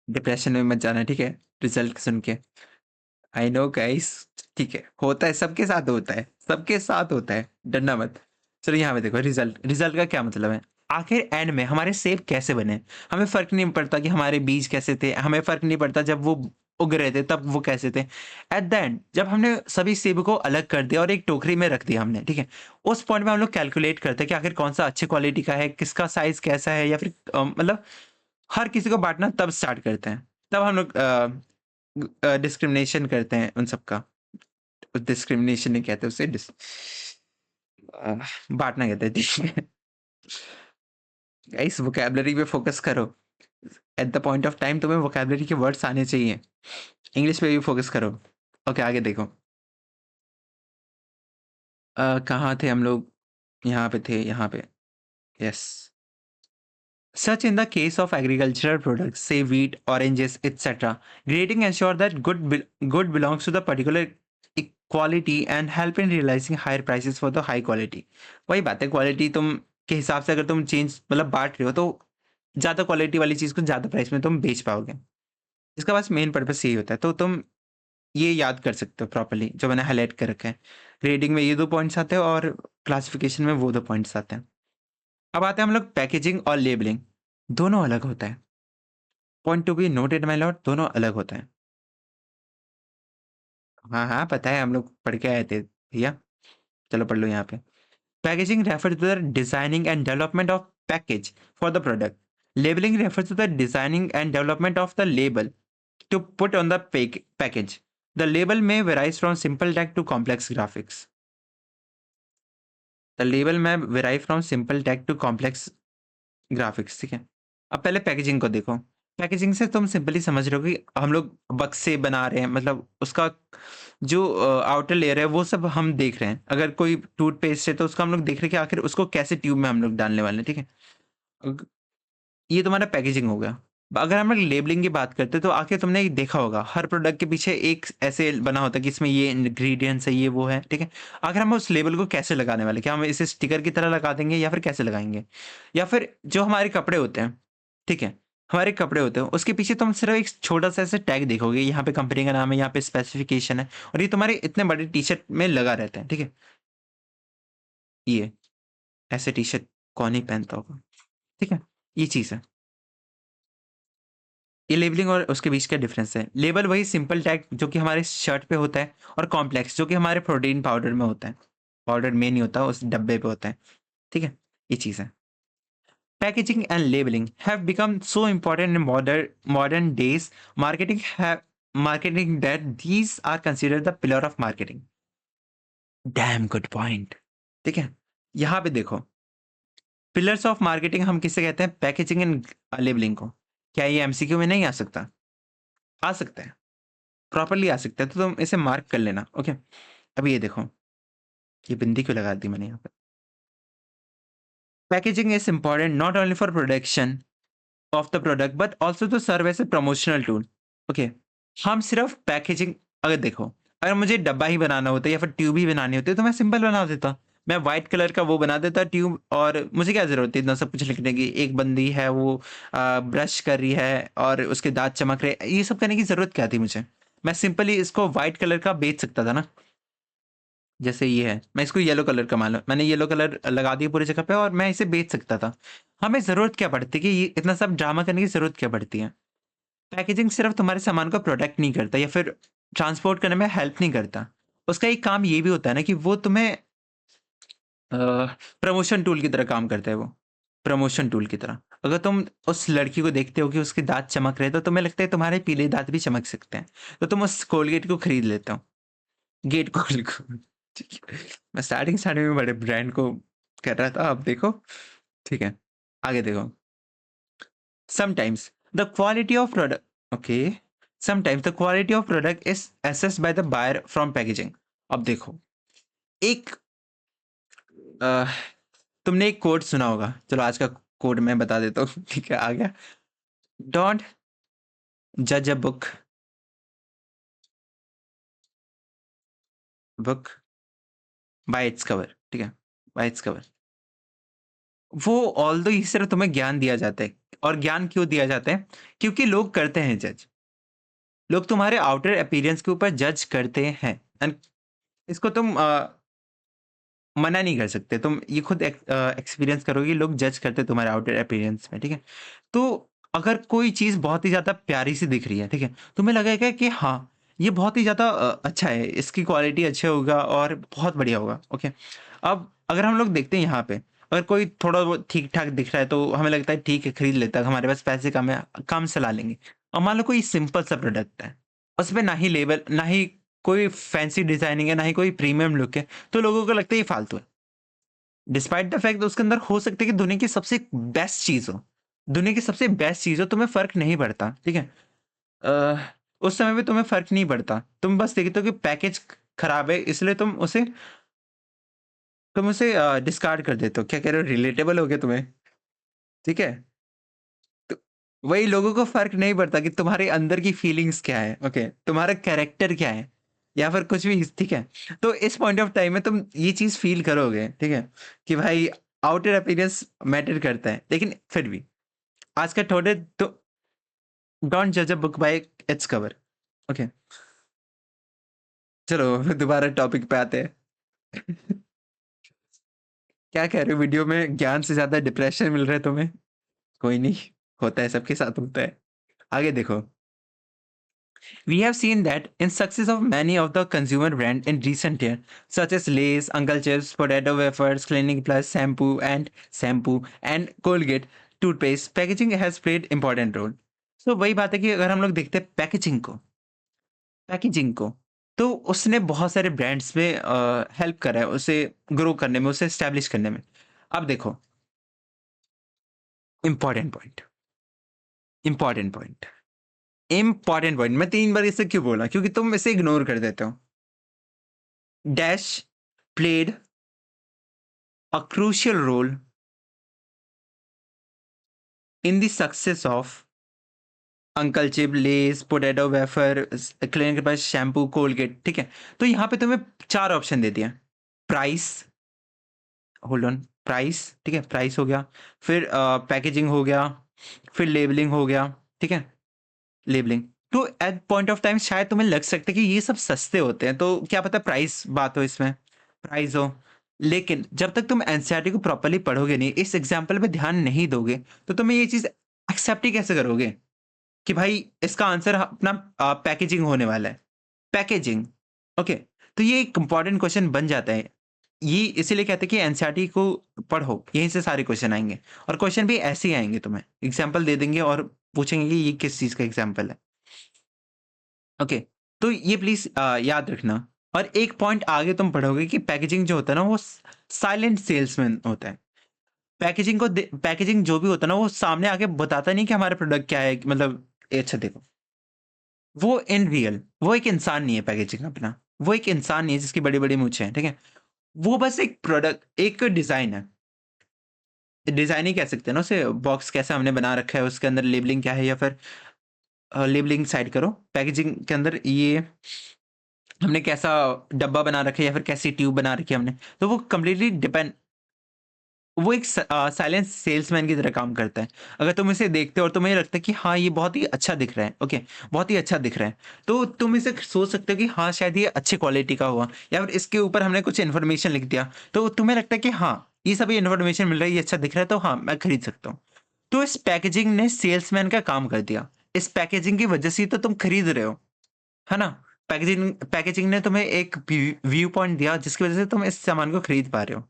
डिप्रेशन में मत जाना, ठीक है? रिज़ल्ट सुन के। आई नो गाइस, ठीक है, होता है, सबके साथ होता है, डरना मत। चलो यहाँ पे देखो रिजल्ट, रिजल्ट का क्या मतलब है? आखिर एंड में हमारे सेब कैसे बने? हमें फ़र्क नहीं पड़ता कि हमारे बीज कैसे थे, हमें फ़र्क नहीं पड़ता जब वो उग रहे थे तब वो कैसे थे। एट द एंड जब हमने सभी सेब को अलग कर दिया और एक टोकरी में रख दिया हमने, ठीक है? उस पॉइंट में हम लोग कैलकुलेट करते हैं कि आखिर कौन-सा अच्छी क्वालिटी का है, किसका साइज़ कैसा है या फिर मतलब हर किसी को बाँटना तब स्टार्ट करते हैं। तब हम लोग डिस्क्रिमिनेशन करते हैं उन सब का। डिस्क्रिमिनेशन नहीं कहते उसे, बाँटना कहते हैं, ठीक है। गाइस वोकैब्युलरी पे फोकस करो। At the point of time तुम्हें वोकैब्युलरी के वर्ड्स आने चाहिए। इंग्लिश पे भी फोकस करो। ओके, आगे देखो। कहाँ थे हम लोग? यहाँ पे थे, यहाँ पे। Yes. Such in the case of agricultural products, say wheat, oranges, etc., grading ensure that good belongs to the particular quality and help in realizing higher prices for the high quality. वही बात है, quality तुम के हिसाब से अगर तुम change मतलब बांट रहे हो तो ज़्यादा क्वालिटी वाली चीज़ को ज़्यादा प्राइस में तुम बेच पाओगे। इसका बस मेन पर्पस यही होता है, तो तुम ये याद कर सकते हो प्रॉपर्ली जो मैंने हाईलाइट कर रखा है। ग्रेडिंग में ये 2 पॉइंट्स आते हैं और क्लासिफिकेशन में वो 2 पॉइंट्स आते हैं। अब आते हैं हम लोग पैकेजिंग और लेबलिंग, दोनों अलग होता है। Point to be noted my Lord, दोनों अलग होते हैं। हाँ, हाँ, पता है हम लोग पढ़ के आए थे भैया। चलो पढ़ लो यहाँ पे। Packaging refers to the designing and development of package for the product. Labelling refers to the designing and development of the label to put on the package. The label may varies from simple text to complex graphics. The label may vary from simple text to complex graphics, ठीक है। अब पहले packaging को देखो। Packaging से तुम simply समझ रहे हो कि हम लोग बक्से बना रहे हैं, मतलब उसका जो आउटर लेयर है वो सब हम देख रहे हैं। अगर कोई टूथपेस्ट है तो उसका हम लोग देख रहे हैं कि आखिर उसको कैसे ट्यूब में हम लोग डालने वाले हैं, ठीक है। अग- ये तुम्हारा पैकेजिंग हो गया। अगर हम लोग लेबलिंग की बात करते हैं तो आखिर तुमने ये देखा होगा हर प्रोडक्ट के पीछे एक ऐसे बना होता है कि इसमें ये इंग्रेडिएंट्स है, ये वो है, ठीक है। आखिर हम उस लेबल को कैसे लगाने वाले, क्या हम इसे स्टिकर की तरह लगा देंगे या फिर कैसे लगाएंगे? या फिर जो हमारे कपड़े होते हैं, ठीक है, हमारे कपड़े होते हैं उसके पीछे तुम सिर्फ एक छोटा सा ऐसे टैग देखोगे, यहाँ पे कंपनी का नाम है, यहाँ पे स्पेसिफिकेशन है, और ये तुम्हारे इतने बड़े टी शर्ट में लगा रहता है, ठीक है। ये ऐसे टी शर्ट कौन ही पहनता होगा, ठीक है। ये चीज़ है। ये लेबलिंग और उसके बीच का डिफरेंस है। लेबल वही सिंपल टैग जो कि हमारे शर्ट पे होता है, और कॉम्प्लेक्स जो कि हमारे प्रोटीन पाउडर में होता है। पाउडर में नहीं होता, उस डब्बे पे होता है, ठीक है। ये चीज़ है। Packaging and labelling have become so important in modern days marketing that these are considered the pillar of marketing. Damn good point, ठीक है। यहाँ पे देखो, पिलर्स ऑफ मार्केटिंग हम किसे कहते हैं? पैकेजिंग एंड लेबलिंग को। क्या ये एमसीक्यू में नहीं आ सकता? आ सकता है, प्रॉपर्ली आ सकता है, तो तुम इसे मार्क कर लेना, ओके। अब ये देखो, ये बिंदी क्यों लगा दी मैंने यहाँ पे? Packaging is important not only for production of the product but also to serve as a promotional tool, okay. हम सिर्फ पैकेजिंग, अगर देखो, अगर मुझे डब्बा ही बनाना होता या फिर ट्यूब ही बनानी होती तो मैं सिंपल बना देता। मैं व्हाइट कलर का वो बना देता ट्यूब, और मुझे क्या ज़रूरत है इतना सब कुछ लिखने की? एक बंदी है वो ब्रश कर रही है और उसके दाँत चमक रहे हैं, ये सब करने की ज़रूरत क्या थी मुझे? मैं सिंपली इसको व्हाइट कलर का बेच सकता था ना। जैसे ये है, मैं इसको येलो कलर का मान लो, मैंने येलो कलर लगा दिया पूरी जगह पे और मैं इसे बेच सकता था। हमें ज़रूरत क्या पड़ती कि ये इतना सब ड्रामा करने की ज़रूरत क्या पड़ती है? पैकेजिंग सिर्फ तुम्हारे सामान को प्रोटेक्ट नहीं करता या फिर ट्रांसपोर्ट करने में हेल्प नहीं करता। उसका एक काम ये भी होता है ना कि वो तुम्हें प्रमोशन टूल की तरह काम करता है वो। प्रमोशन टूल की तरह। अगर तुम उस लड़की को देखते हो कि उसके दाँत चमक रहे हैं तो तुम्हें लगता है तुम्हारे पीले दाँत भी चमक सकते हैं। तो तुम उस कोलगेट को खरीद लेते हो। गेट कॉल को। ठीक है। मैं स्टार्टिंग में बड़े ब्रांड को कर रहा था, अब देखो, ठीक है। आगे देखो। Sometimes the quality of product, okay, sometimes the quality of product is assessed by the buyer from packaging. अब देखो, एक अ, तुमने एक कोड सुना होगा, चलो आज का कोड मैं बता देता हूँ। ठीक है, आ गया। डोंट जज a book by its cover, ठीक है, बाय इट्स कवर। वो ऑल्दो इस तरह तुम्हें ज्ञान दिया जाता है, और ज्ञान क्यों दिया जाता है? क्योंकि लोग करते हैं जज। लोग तुम्हारे आउटर अपीयरेंस के ऊपर जज करते हैं, एंड इसको तुम मना नहीं कर सकते। तुम ये खुद एक्सपीरियंस करोगे, लोग जज करते हैं तुम्हारे आउटर अपीयरेंस में, ठीक है। तो अगर कोई चीज़ बहुत ही ज़्यादा प्यारी सी दिख रही है, ठीक है, तुम्हें लगेगा कि हाँ, ये बहुत ही ज़्यादा अच्छा है, इसकी क्वालिटी अच्छा होगा और बहुत बढ़िया होगा, ओके। अब अगर हम लोग देखते हैं यहाँ पे, अगर कोई थोड़ा बहुत ठीक ठाक दिख रहा है तो हमें लगता है ठीक है, खरीद लेता है, हमारे पास पैसे कम है, काम चला लेंगे। और मान लो कोई सिंपल सा प्रोडक्ट है, उसमें ना ही लेबल, ना ही कोई फैंसी डिजाइनिंग है, ना ही कोई प्रीमियम लुक है, तो लोगों को लगता है ये फालतू है। डिस्पाइट द फैक्ट उसके अंदर हो सकता है कि दुनिया की सबसे बेस्ट चीज़ हो, दुनिया की सबसे बेस्ट चीज़ हो, तुम्हें फ़र्क नहीं पड़ता, ठीक है? उस समय भी तुम्हें फ़र्क नहीं पड़ता। तुम बस देखते हो कि पैकेज खराब है, इसलिए तुम उसे डिस्कार्ड कर देते हो। क्या कह रहे हो? रिलेटेबल हो गया तुम्हें? ठीक है? तो वही लोगों को फ़र्क नहीं पड़ता कि तुम्हारे अंदर की फीलिंग्स क्या है, ओके? तुम्हारा कैरेक्टर क्या है या फिर कुछ भी, ठीक है? तो इस पॉइंट ऑफ टाइम में तुम ये चीज़ फ़ील करोगे, ठीक है? कि भाई आउटर अपीयरेंस मैटर करता है, लेकिन फिर भी आज का थोड़े तो डोंट जज a book by its cover, okay? चलो दोबारा टॉपिक पे आते हैं। क्या कह रहे हो? वीडियो में ज्ञान से ज़्यादा डिप्रेशन मिल रहा है तुम्हें? कोई नहीं, होता है, सबके साथ होता है। आगे देखो। We have seen that in success of many of the consumer brand in recent years, such as Lay's, Uncle Chips, Potato Wafers, Clinic Plus, shampoo and Colgate toothpaste, packaging has played important role. So वही बात है कि अगर हम लोग देखते हैं packaging को, तो उसने बहुत सारे ब्रांड्स में हेल्प करा है, उसे ग्रो करने में, उसे एस्टेब्लिश करने में। अब देखो, important point, important point, important point. मैं 3 बार इसे क्यों बोला? क्योंकि तुम इसे इग्नोर कर देते हो। Dash played a crucial role in the success of uncle chip, less, potato wafer, clinic के पास शैम्पू, कोलगेट, ठीक है? तो यहाँ पे तुम्हें 4 ऑप्शन दे दिया। प्राइस, होल्ड ऑन, प्राइस, ठीक है? प्राइस हो गया, फिर पैकेजिंग हो गया, फिर लेबलिंग हो गया, ठीक है? लेबलिंग। तो एट पॉइंट ऑफ टाइम शायद तुम्हें लग सकता है कि ये सब सस्ते होते हैं, तो क्या पता प्राइस बात हो इसमें, प्राइस हो। लेकिन जब तक तुम एनसीईआरटी को प्रॉपर्ली पढ़ोगे नहीं, इस एग्जाम्पल पे ध्यान नहीं दोगे, तो तुम्हें ये चीज़ एक्सेप्ट ही कैसे करोगे कि भाई इसका आंसर अपना पैकेजिंग होने वाला है। Packaging, okay? तो ये एक इंपॉर्टेंट क्वेश्चन बन जाता है। ये इसीलिए कहते हैं कि एनसीईआरटी को पढ़ो, यहीं से सारे क्वेश्चन आएँगे और क्वेश्चन भी ऐसे ही आएँगे तुम्हें। एग्जाम्पल दे देंगे और पूछेंगे कि ये किस चीज़ का एग्जाम्पल है। ओके, तो ये प्लीज़ याद रखना। और एक पॉइंट आगे तुम पढ़ोगे कि पैकेजिंग जो होता है ना, वो साइलेंट सेल्समैन होता है। पैकेजिंग जो भी होता है ना, वो सामने आके बताता नहीं कि हमारा प्रोडक्ट क्या है, मतलब अच्छा देखो, वो इन रियल वो एक इंसान नहीं है पैकेजिंग अपना। वो एक इंसान नहीं है जिसकी बड़ी-बड़ी मूंछें हैं, ठीक है? वो बस एक प्रोडक्ट, एक डिज़ाइन है। डिज़ाइन ही कह सकते हैं ना उसे, बॉक्स कैसा हमने बना रखा है, उसके अंदर लेबलिंग क्या है, या फिर लेबलिंग साइड करो, पैकेजिंग के अंदर ये हमने कैसा डब्बा बना रखा है या फिर कैसी ट्यूब बना रखी है हमने, तो वो कंप्लीटली डिपेंड, वो एक साइलेंट सेल्समैन की तरह काम करता है। अगर तुम इसे देखते हो और तुम्हें लगता है कि हाँ, ये बहुत ही अच्छा दिख रहा है, ओके, बहुत ही अच्छा दिख रहा है, तो तुम इसे सोच सकते हो कि हाँ, शायद ये अच्छी क्वालिटी का हुआ, या फिर इसके ऊपर हमने कुछ इन्फॉर्मेशन लिख दिया, तो तुम्हें लगता है कि हाँ, ये सभी इन्फॉर्मेशन मिल रहा है, ये अच्छा दिख रहा है, तो हाँ, मैं खरीद सकता हूँ। तो इस पैकेजिंग ने सेल्समैन का काम कर दिया। इस पैकेजिंग की वजह से ही तो तुम खरीद रहे हो, है ना? पैकेजिंग पैकेजिंग ने तुम्हें एक व्यू पॉइंट दिया जिसकी वजह से तुम इस सामान को खरीद पा रहे हो।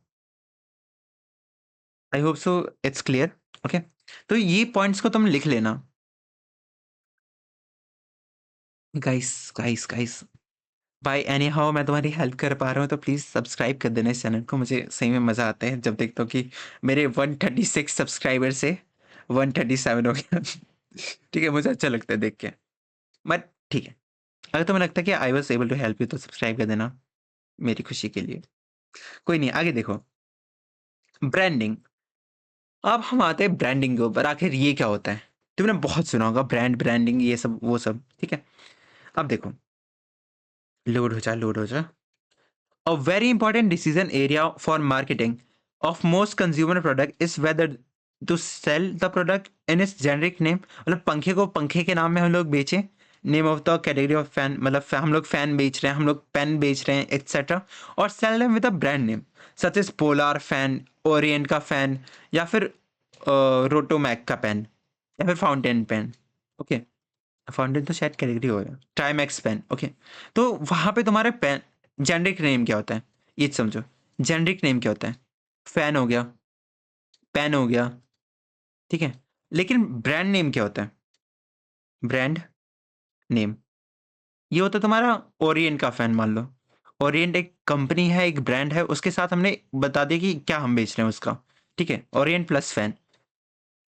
I hope so it's clear, okay? तो ये पॉइंट्स को तुम लिख लेना। Guys, guys, guys, by any how मैं तुम्हारी हेल्प कर पा रहा हूँ तो प्लीज़ सब्सक्राइब कर देना इस चैनल को। मुझे सही में मज़ा आता है जब देखता हूँ कि मेरे 136 सब्सक्राइबर से 137 हो गया। ठीक है, मुझे अच्छा लगता है देख के। बट ठीक है, अगर तुम्हें लगता है कि I was able to help you तो सब्सक्राइब कर देना, मेरी खुशी के लिए। कोई नहीं, आगे देखो। ब्रांडिंग। अब हम आते हैं ब्रांडिंग के ऊपर, आखिर ये क्या होता है? तुमने बहुत सुना होगा ब्रांडिंग, ये सब, वो सब, ठीक है? अब देखो, लोड हो जा, लोड हो जा। A very important decision area for marketing of most consumer product is whether to sell the product in its generic name, मतलब पंखे को पंखे के नाम में हम लोग बेचें, name of the category of fan, मतलब हम लोग फैन बेच रहे हैं, हम लोग पेन बेच रहे हैं, एक्सेट्रा, और sell them with a brand name such as Polar fan, Orient का फैन, या फिर रोटोमैक का पेन, या फिर फाउंटेन पेन, ओके? फाउंटेन तो शायद कैटेगरी होगा, टाइमैक्स पेन, ओके? तो वहाँ पे तुम्हारे पेन जेनरिक नेम क्या होता है, ये समझो। जेनरिक नेम क्या होता है? फैन हो गया, पेन हो गया, ठीक है? लेकिन ब्रांड नेम क्या होता है? ब्रांड नेम ये होता है तुम्हारा ओरिएंट का फैन, मान लो। ओरिएंट एक कंपनी है, एक ब्रांड है, उसके साथ हमने बता दिया कि क्या हम बेच रहे हैं उसका, ठीक है? Orient plus fan.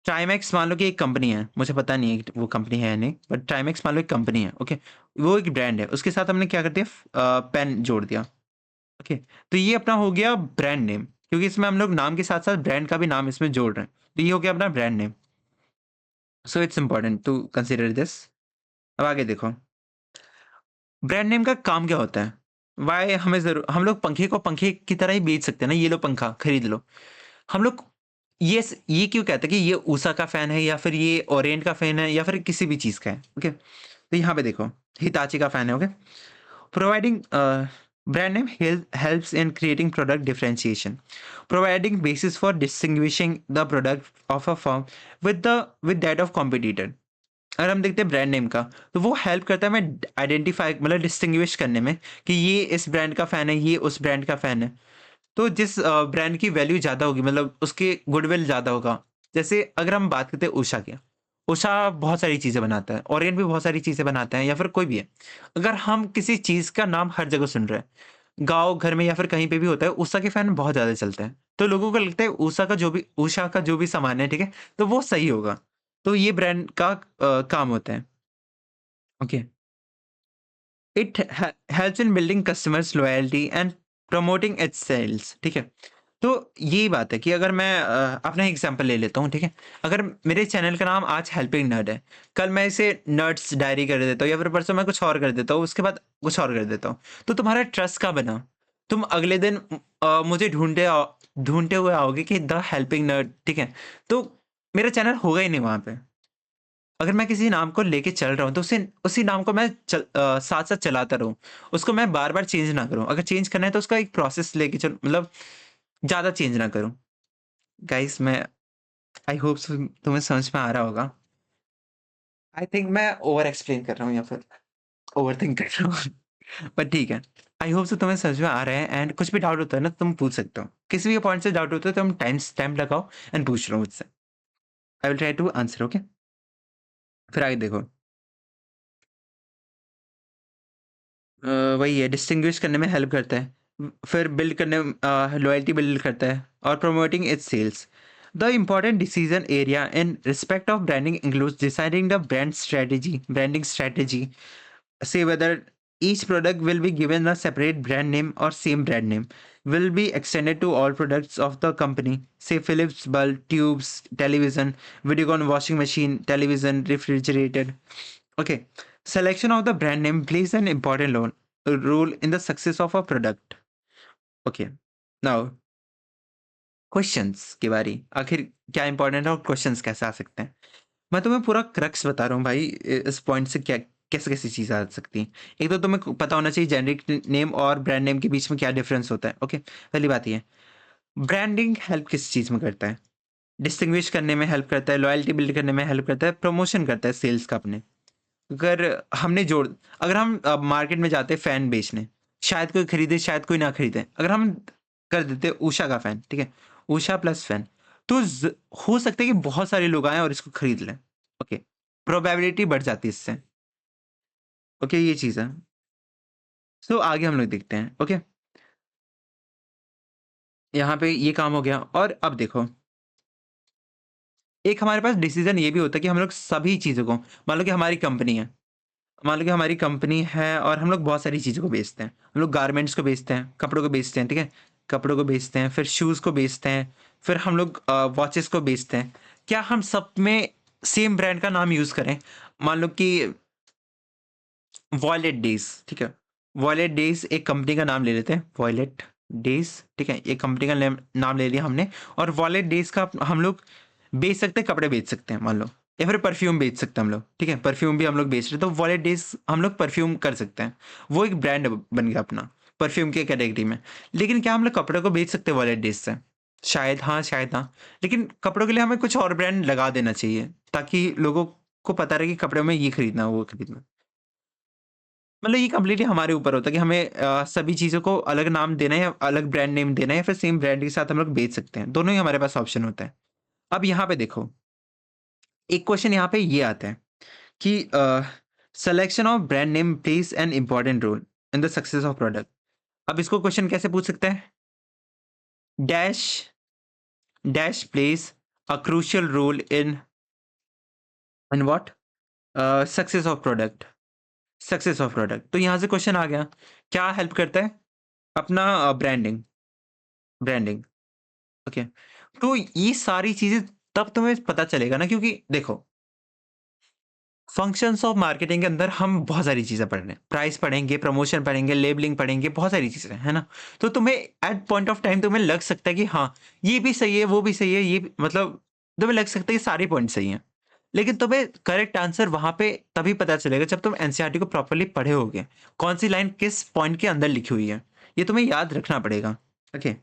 ट्राइमेक्स मान लो कि एक कंपनी है, मुझे पता नहीं है कि वो कंपनी है या नहीं, बट ट्राइमेक्स मान लो एक कंपनी है, ओके? वो एक ब्रांड है, उसके साथ हमने क्या कर दिया, पेन जोड़ दिया, ओके? तो ये अपना हो गया ब्रांड नेम, क्योंकि इसमें हम लोग नाम के साथ-साथ ब्रांड का भी नाम इसमें जोड़ रहे हैं। तो ये हो गया अपना brand name. So it's important to consider this. अब आगे देखो, ब्रांड नेम का काम क्या होता है? व्हाई हमें हम लोग पंखे को पंखे की तरह ही बेच सकते हैं ना, ये लो पंखा खरीद लो। हम लोग ये क्यों कहते हैं कि ये ऊषा का फैन है या फिर ये ओरिएंट का फैन है या फिर किसी भी चीज़ का है, ओके? तो यहाँ पे देखो, हिताची का फैन है, okay? Providing brand name helps in creating product differentiation, providing basis for distinguishing the product of a firm with that of competitor. अगर हम देखते हैं ब्रांड नेम का, तो वो हेल्प करता है हमें आइडेंटिफाई मतलब डिस्टिंग्विश करने में कि ये इस ब्रांड का फ़ैन है, ये उस ब्रांड का फ़ैन है। तो जिस ब्रांड की वैल्यू ज़्यादा होगी मतलब उसके गुडविल ज़्यादा होगा। जैसे अगर हम बात करते हैं उषा की, उषा बहुत सारी चीज़ें बनाता है, ओरिएंट भी बहुत सारी चीज़ें बनाते हैं या फिर कोई भी है। अगर हम किसी चीज़ का नाम हर जगह सुन रहे हैं, गाँव घर में या फिर कहीं पे भी होता है, उषा के फैन बहुत ज़्यादा चलते हैं। तो लोगों को लगता है उषा का जो भी सामान है, ठीक है? तो वो सही होगा। तो ये ब्रांड का काम होता है। Okay. It helps in building customers loyalty and promoting its sales, ठीक है? तो यही बात है कि अगर मैं अपना एग्जांपल ले लेता हूँ, ठीक है? अगर मेरे चैनल का नाम आज हेल्पिंग नर्ड है, कल मैं इसे नर्ड्स डायरी कर देता हूँ या फिर परसों मैं कुछ और कर देता हूँ, उसके बाद कुछ और कर देता हूँ। तो तुम्हारा ट्रस्ट कहाँ बना? तुम अगले दिन मुझे ढूँढते हुए आओगे कि द हेल्पिंग नर्ड, ठीक है? तो मेरा चैनल होगा ही नहीं वहाँ पे। अगर मैं किसी नाम को लेके चल रहा हूँ तो उसे उसी नाम को मैं साथ-साथ चलाता रहूँ। उसको मैं बार-बार चेंज ना करूँ। अगर चेंज करना है तो उसका एक प्रोसेस लेके चलूँ मतलब ज़्यादा चेंज ना करूँ। गाइस मैं आई होप सो तुम्हें समझ में आ रहा होगा। आई थिंक मैं ओवर एक्सप्लेन कर रहा हूँ या फिर ओवरथिंक कर रहा हूँ। बट ठीक है। आई होप सो तुम्हें समझ में आ रहा है एंड कुछ भी डाउट होता है ना तो तुम पूछ सकते हो। किसी भी पॉइंट से डाउट होता है तो तुम टाइम लगाओ एंड पूछ लो मुझसे। I will try to answer okay? फिर आगे देखो। वही है डिस्टिंग्विश करने में हेल्प करता है। फिर बिल्ड करने लॉयल्टी बिल्ड करता है और promoting its sales. The important decision area in respect of branding includes deciding the branding strategy, say whether each product will be given a separate brand name or same brand name will be extended to all products of the company, say Philips bulb tubes, television, Videocon washing machine, television, refrigerator. Okay, selection of the brand name plays an important role in the success of a product. Okay, now questions की बारी। आखिर क्या important है और questions कैसे आ सकते हैं? मैं तुम्हें पूरा क्रक्स बता रहा हूँ भाई, इस पॉइंट से क्या कैसे-कैसे चीज़ें आ सकती हैं। एक तो तुम्हें पता होना चाहिए जेनेरिक नेम और ब्रांड नेम के बीच में क्या डिफरेंस होता है, ओके? पहली बात ये है। ब्रांडिंग हेल्प किस चीज़ में करता है? डिस्टिंग्विश करने में हेल्प करता है, लॉयल्टी बिल्ड करने में हेल्प करता है, प्रमोशन करता है सेल्स का अपने। अगर हमने जोड़ अगर हम मार्केट में जाते हैं फैन बेचने, शायद कोई खरीदे, शायद कोई ना खरीदे। अगर हम कर देते उषा का फैन, ठीक है? उषा प्लस फैन, तो हो सकता है कि बहुत सारे लोग आएँ और इसको खरीद लें। ओके, प्रोबेबिलिटी बढ़ जाती है इससे। ओके, ये चीज़ है। सो आगे हम लोग देखते हैं, ओके? यहाँ पे ये काम हो गया और अब देखो, एक हमारे पास डिसीज़न ये भी होता है कि हम लोग सभी चीज़ों को मान लो कि हमारी कंपनी है और हम लोग बहुत सारी चीज़ों को बेचते हैं। हम लोग गारमेंट्स को बेचते हैं, कपड़ों को बेचते हैं, ठीक है? कपड़ों को बेचते हैं, फिर शूज़ को बेचते हैं, फिर हम लोग वॉचेस को बेचते हैं। क्या हम सब में सेम ब्रांड का नाम यूज़ करें? मान लो कि वॉयलेट डेज़, ठीक है? वॉयलेट डेज़ एक कंपनी का नाम ले लेते हैं, वॉयलेट डेज़, ठीक है? एक कंपनी का नाम ले लिया हमने और वॉयलेट डेज़ का हम लोग बेच सकते हैं, कपड़े बेच सकते हैं मान लो या फिर परफ्यूम बेच सकते हैं हम लोग, ठीक है? परफ्यूम भी हम लोग बेच रहे हैं, तो वॉयलेट डेज़ हम लोग परफ्यूम कर सकते हैं। वो एक ब्रांड बन गया अपना, परफ्यूम की कैटेगरी में। लेकिन क्या हम लोग कपड़ों को बेच सकते हैं वॉयलेट डेज़ से? शायद हाँ, शायद ना। लेकिन कपड़ों के लिए हमें कुछ और ब्रांड लगा देना चाहिए, ताकि लोगों को पता रहे कि कपड़ों में ये खरीदना है, वो खरीदना है। मतलब ये कंप्लीटली हमारे ऊपर होता है कि हमें सभी चीज़ों को अलग नाम देना है या अलग ब्रांड नेम देना है या फिर सेम ब्रांड के साथ हम लोग बेच सकते हैं। दोनों ही हमारे पास ऑप्शन होता है। अब यहाँ पे देखो, एक क्वेश्चन यहाँ पे ये आता है कि selection of brand name plays an important role in the success of product. अब इसको क्वेश्चन कैसे पूछ सकते हैं? Dash dash plays a crucial role in what? Success of product. Success of product. तो यहाँ से क्वेश्चन आ गया, क्या हेल्प करता है? अपना ब्रांडिंग। Branding, okay. तो ये सारी चीज़ें तब तुम्हें पता चलेगा ना, क्योंकि देखो, फंक्शंस ऑफ मार्केटिंग के अंदर हम बहुत सारी चीज़ें पढ़ रहे हैं। प्राइस पढ़ेंगे, प्रमोशन पढ़ेंगे, लेबलिंग पढ़ेंगे, बहुत सारी चीज़ें, है ना? तो तुम्हें एट पॉइंट ऑफ टाइम तुम्हें लग सकता है कि हाँ, ये भी सही है, वो भी सही है, ये भी मतलब तुम्हें लग सकता है कि सारे पॉइंट सही हैं। लेकिन तुम्हें करेक्ट आंसर वहाँ पे तभी पता चलेगा जब तुम एनसीईआरटी को प्रॉपर्ली पढ़े होगे। कौन-सी लाइन किस पॉइंट के अंदर लिखी हुई है, ये तुम्हें याद रखना पड़ेगा। ओके,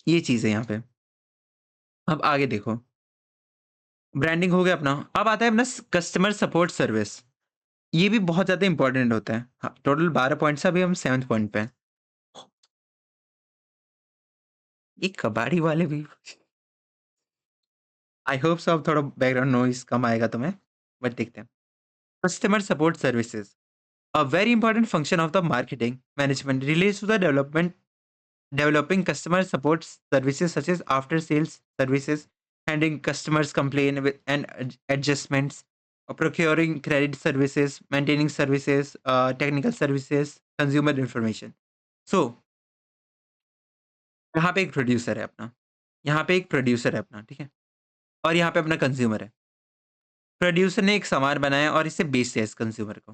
ये चीज़ है यहाँ पे। अब आगे देखो, ब्रांडिंग हो गया अपना, अब आता है अपना कस्टमर सपोर्ट सर्विस। ये भी बहुत ज़्यादा इम्पोर्टेंट होता है। हाँ, टोटल 12 पॉइंट्स है, अभी हम 7th पॉइंट पे हैं। ये कबाड़ी वाले भी आई होप सो अब थोड़ा बैकग्राउंड नॉइज़ कम आएगा तुम्हें, बट देखते हैं। Customer support services, a very important function of the marketing management relates to the developing customer support services such as after sales services, handling customers complaint with and adjustments, procuring credit services, maintaining services, technical services, consumer information. So यहाँ पे एक producer है अपना, यहाँ पे एक producer है अपना, ठीक है? और यहाँ पे अपना कंज्यूमर है। प्रोड्यूसर ने एक सामान बनाया और इसे बेच दिया इस कंज्यूमर को।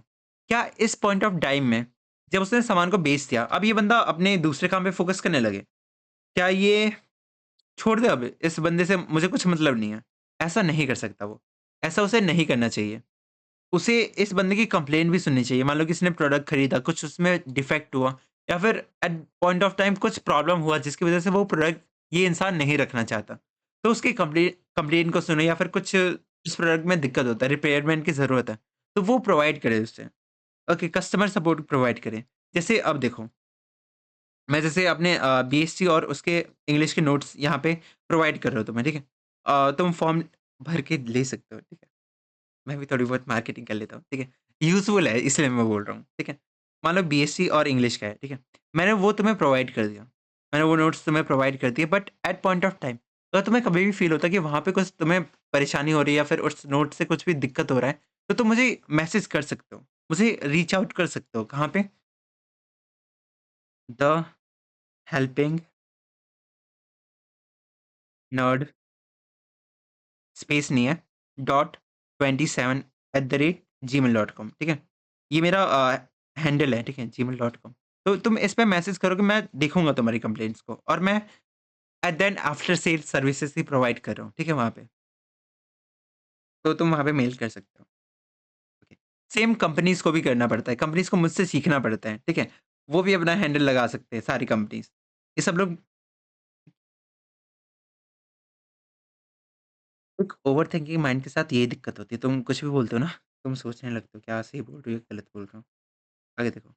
क्या इस पॉइंट ऑफ टाइम में जब उसने सामान को बेच दिया, अब ये बंदा अपने दूसरे काम पे फ़ोकस करने लगे, क्या ये छोड़ दे अब इस बंदे से मुझे कुछ मतलब नहीं है? ऐसा नहीं कर सकता वो। ऐसा उसे नहीं करना चाहिए। उसे इस बंदे की कंप्लेंट भी सुननी चाहिए। मान लो किसी ने प्रोडक्ट खरीदा, कुछ उसमें डिफेक्ट हुआ या फिर एट पॉइंट ऑफ टाइम कुछ प्रॉब्लम हुआ जिसकी वज़ह से वो प्रोडक्ट ये इंसान नहीं रखना चाहता। तो उसकी कंप्लेंट को सुने या फिर कुछ इस प्रोडक्ट में दिक्कत होता है, रिपेयरमेंट की ज़रूरत है, तो वो प्रोवाइड करे उसे। ओके, कस्टमर सपोर्ट प्रोवाइड करे। जैसे अब देखो, मैं जैसे अपने बीएससी और उसके इंग्लिश के नोट्स यहाँ पे प्रोवाइड कर रहा हूँ तुम्हें, ठीक है? तुम फॉर्म भर के ले सकते हो, ठीक है? मैं भी थोड़ी बहुत मार्केटिंग कर लेता हूँ, ठीक है? यूज़फुल है इसलिए मैं बोल रहा हूँ, ठीक है? मान लो बीएससी और इंग्लिश का है, ठीक है? मैंने वो तुम्हें प्रोवाइड कर दिया। मैंने वो नोट्स तुम्हें प्रोवाइड कर दिए, but at point of time अगर तुम्हें कभी भी फ़ील होता है कि वहाँ पे कुछ तुम्हें परेशानी हो रही है या फिर उस नोट से कुछ भी दिक्कत हो रहा है, तो तुम मुझे मैसेज कर सकते हो। मुझे रीच आउट कर सकते हो। कहाँ पे? द हेल्पिंग नर्ड स्पेस नहीं है, dot 27 at the rate Gmail dot com, ठीक है? ये मेरा हैंडल है, ठीक है? Gmail dot com. तो तुम इस पे मैसेज करोगे, मैं देखूँगा तुम्हारी कंप्लेंट्स को और मैं at the end after sales services ही प्रोवाइड कर रहा हूँ, ठीक है? वहाँ पे। तो तुम वहाँ पे मेल कर सकते हो। ओके। सेम कंपनीज़ को भी करना पड़ता है, कंपनीज़ को मुझसे सीखना पड़ता है, ठीक है? वो भी अपना हैंडल लगा सकते हैं, सारी कंपनीज़। ये सब लोग एक ओवरथिंकिंग माइंड के साथ यही दिक्कत होती है। तुम कुछ भी बोलते हो ना, तुम सोचने लगते हो क्या सही बोल रही हो या गलत बोल रहा हूँ। आगे देखो।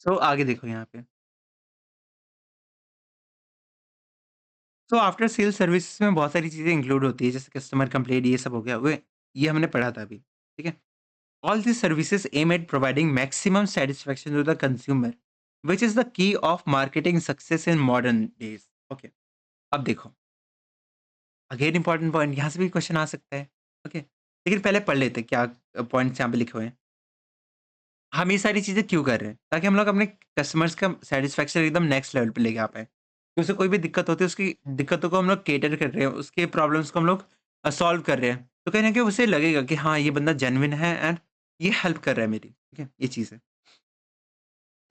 सो आगे देखो यहाँ पे। सो आफ्टर सेल सर्विसेज़ में बहुत सारी चीज़ें इंक्लूड होती है, जैसे कस्टमर कंप्लेंट ये सब हो गया, वे ये हमने पढ़ा था अभी, ठीक है? All these services aim at providing maximum satisfaction to the consumer, which is the key of marketing success in modern days. Okay, अब देखो, अगेन इंपॉर्टेंट पॉइंट, यहाँ से भी क्वेश्चन आ सकता है। ओके, लेकिन पहले पढ़ लेते हैं क्या पॉइंट्स यहाँ पे लिखे हुए हैं। हम ये सारी चीज़ें क्यों कर रहे हैं? ताकि हम लोग अपने कस्टमर्स का सैटिस्फैक्शन एकदम नेक्स्ट लेवल पे लेके आ पाएँ। कि उसे कोई भी दिक्कत होती है, उसकी दिक्कतों को हम लोग कैटर कर रहे हैं, उसके प्रॉब्लम्स को हम लोग सॉल्व कर रहे हैं। तो कहीं न कहीं उसे लगेगा कि हाँ, ये बंदा जेन्युइन है एंड ये हेल्प कर रहा है मेरी, ठीक है? ये चीज़ है।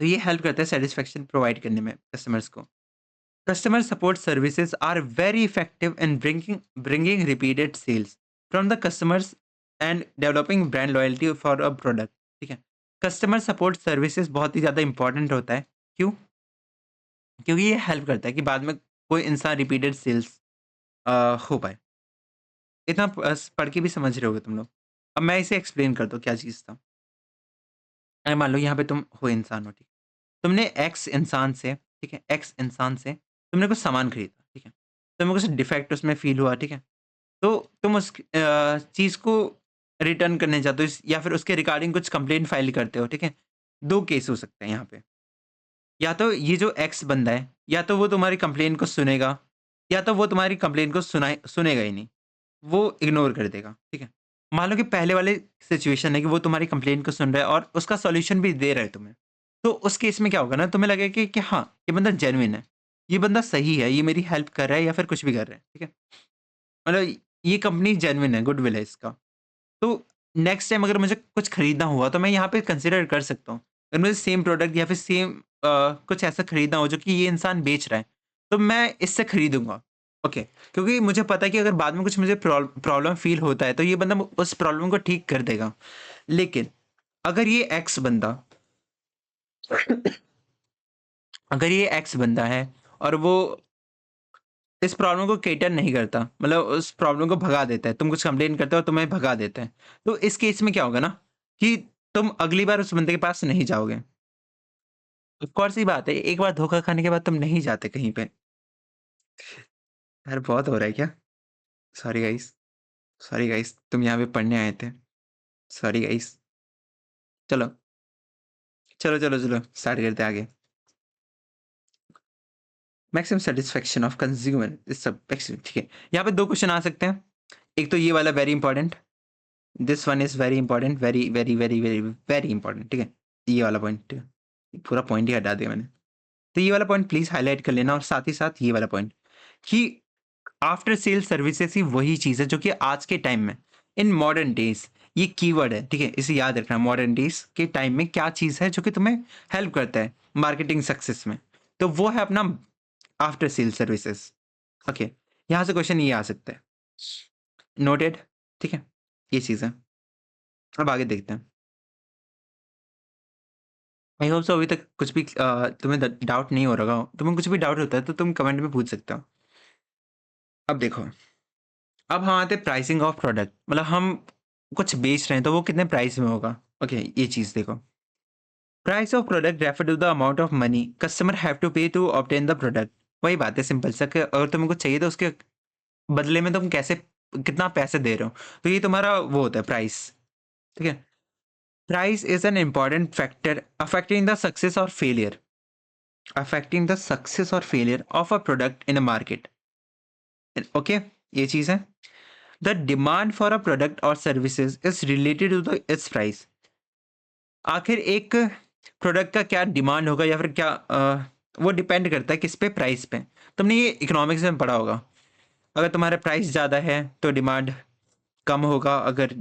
तो ये हेल्प करता है सैटिस्फैक्शन प्रोवाइड करने में कस्टमर्स को। Customer support services are very effective in bringing repeated sales from the customers and developing brand loyalty for a product, ठीक है? कस्टमर सपोर्ट सर्विसेज बहुत ही ज़्यादा इंपॉर्टेंट होता है। क्यों? क्योंकि ये हेल्प करता है कि बाद में कोई इंसान रिपीटेड सेल्स हो पाए। इतना पढ़ के भी समझ रहे होगे तुम लोग। अब मैं इसे एक्सप्लेन करता हूँ क्या चीज़ था। मान लो यहाँ पे तुम हो इंसान हो, ठीक है? तुमने एक्स इंसान से, ठीक है? एक्स इंसान से तुमने कुछ सामान खरीदा, ठीक है? तुम्हें कुछ डिफेक्ट उसमें फ़ील हुआ, ठीक है? तो तुम उस चीज़ को रिटर्न करने चाहते हो या फिर उसके रिगार्डिंग कुछ कंप्लेंट फ़ाइल करते हो, ठीक है? 2 केस हो सकते हैं यहाँ पे। या तो ये जो एक्स बंदा है, या तो वो तुम्हारी कंप्लेन को सुनेगा, या तो वो तुम्हारी कंप्लेन को सुनेगा ही नहीं। वो इग्नोर कर देगा, ठीक है? मान लो कि पहले वाले सिचुएशन है कि वो तुम्हारी कंप्लेन को सुन रहा है और उसका सॉल्यूशन भी दे रहा है तुम्हें। तो उस केस में क्या होगा ना, तुम्हें लगेगा कि हाँ, ये बंदा जेन्युइन है, ये बंदा सही है, ये मेरी हेल्प कर रहा है या फिर कुछ भी कर रहा है, ठीक है? मतलब ये कंपनी जेन्युइन है, गुडविल है इसका। तो नेक्स्ट टाइम अगर मुझे कुछ खरीदना हुआ तो मैं यहाँ पे कंसिडर कर सकता हूँ। अगर मुझे सेम प्रोडक्ट या फिर सेम कुछ ऐसा खरीदना हो जो कि ये इंसान बेच रहा है, तो मैं इससे खरीदूँगा। ओके, क्योंकि मुझे पता है कि अगर बाद में कुछ मुझे प्रॉब्लम फ़ील होता है तो ये बंदा उस प्रॉब्लम को ठीक कर देगा। लेकिन अगर ये एक्स बंदा अगर ये एक्स बंदा है और वो इस प्रॉब्लम को कैटर नहीं करता, मतलब उस प्रॉब्लम को भगा देता है। तुम कुछ कंप्लेन करते हो, तुम्हें भगा देता है। तो इस केस में क्या होगा ना कि तुम अगली बार उस बंदे के पास नहीं जाओगे। ऑफ कोर्स सी बात है, एक बार धोखा खाने के बाद तुम नहीं जाते कहीं पे। यार बहुत हो रहा है क्या? सॉरी गाइस, सॉरी गाइस, तुम यहाँ पे पढ़ने आए थे। Sorry guys. चलो, चलो स्टार्ट करते हैं आगे। Maximum satisfaction of consumer is सब ठीक है। यहाँ पे 2 क्वेश्चन आ सकते हैं। एक तो ये वाला very important, this one is very important, very important, ठीक है? ये वाला पॉइंट, पूरा पॉइंट ही हटा दिया मैंने। तो ये वाला पॉइंट प्लीज़ हाइलाइट कर लेना और साथ ही साथ ये वाला पॉइंट कि आफ्टर सेल सर्विसेज़ ही वही चीज़ है जो कि आज के टाइम में इन मॉडर्न डेज़ ये कीवर्ड है, ठीक है? इसे याद रखना, मॉडर्न डेज़ के टाइम में क्या चीज़ है जो कि तुम्हें हेल्प करता है मार्केटिंग सक्सेस में। तो वो है अपना आफ्टर सेल सर्विसेज़। ओके, यहाँ से क्वेश्चन ये आ सकता है। नोटेड, ठीक है? ये चीज़ है। अब आगे देखते हैं। आई होप सो अभी तक कुछ भी तुम्हें ड डाउट नहीं हो रहा हो। तुम्हें कुछ भी डाउट होता है तो तुम कमेंट में पूछ सकते हो। अब देखो, अब हम आते हैं प्राइसिंग ऑफ प्रोडक्ट, मतलब हम कुछ बेच रहे हैं तो वो कितने प्राइस में होगा। ओके, ये चीज़ देखो। Price of product refer to the amount of money customer have to pay to obtain the product. वही बात है सिंपल सा कि अगर तुम्हें कुछ चाहिए तो उसके बदले में तुम कैसे कितना पैसे दे रहे हो। तो ये तुम्हारा वो होता है प्राइस, ठीक है? Price is an important factor affecting the success और failure of a product in a market. Okay, ये चीज़ है। The demand for a product और services is related to the its price. आखिर एक प्रोडक्ट का क्या डिमांड होगा या फिर क्या वो डिपेंड करता है किस पे, प्राइस पे। तुमने ये इकोनॉमिक्स में पढ़ा होगा। अगर तुम्हारा प्राइस ज़्यादा है तो डिमांड कम होगा, अगर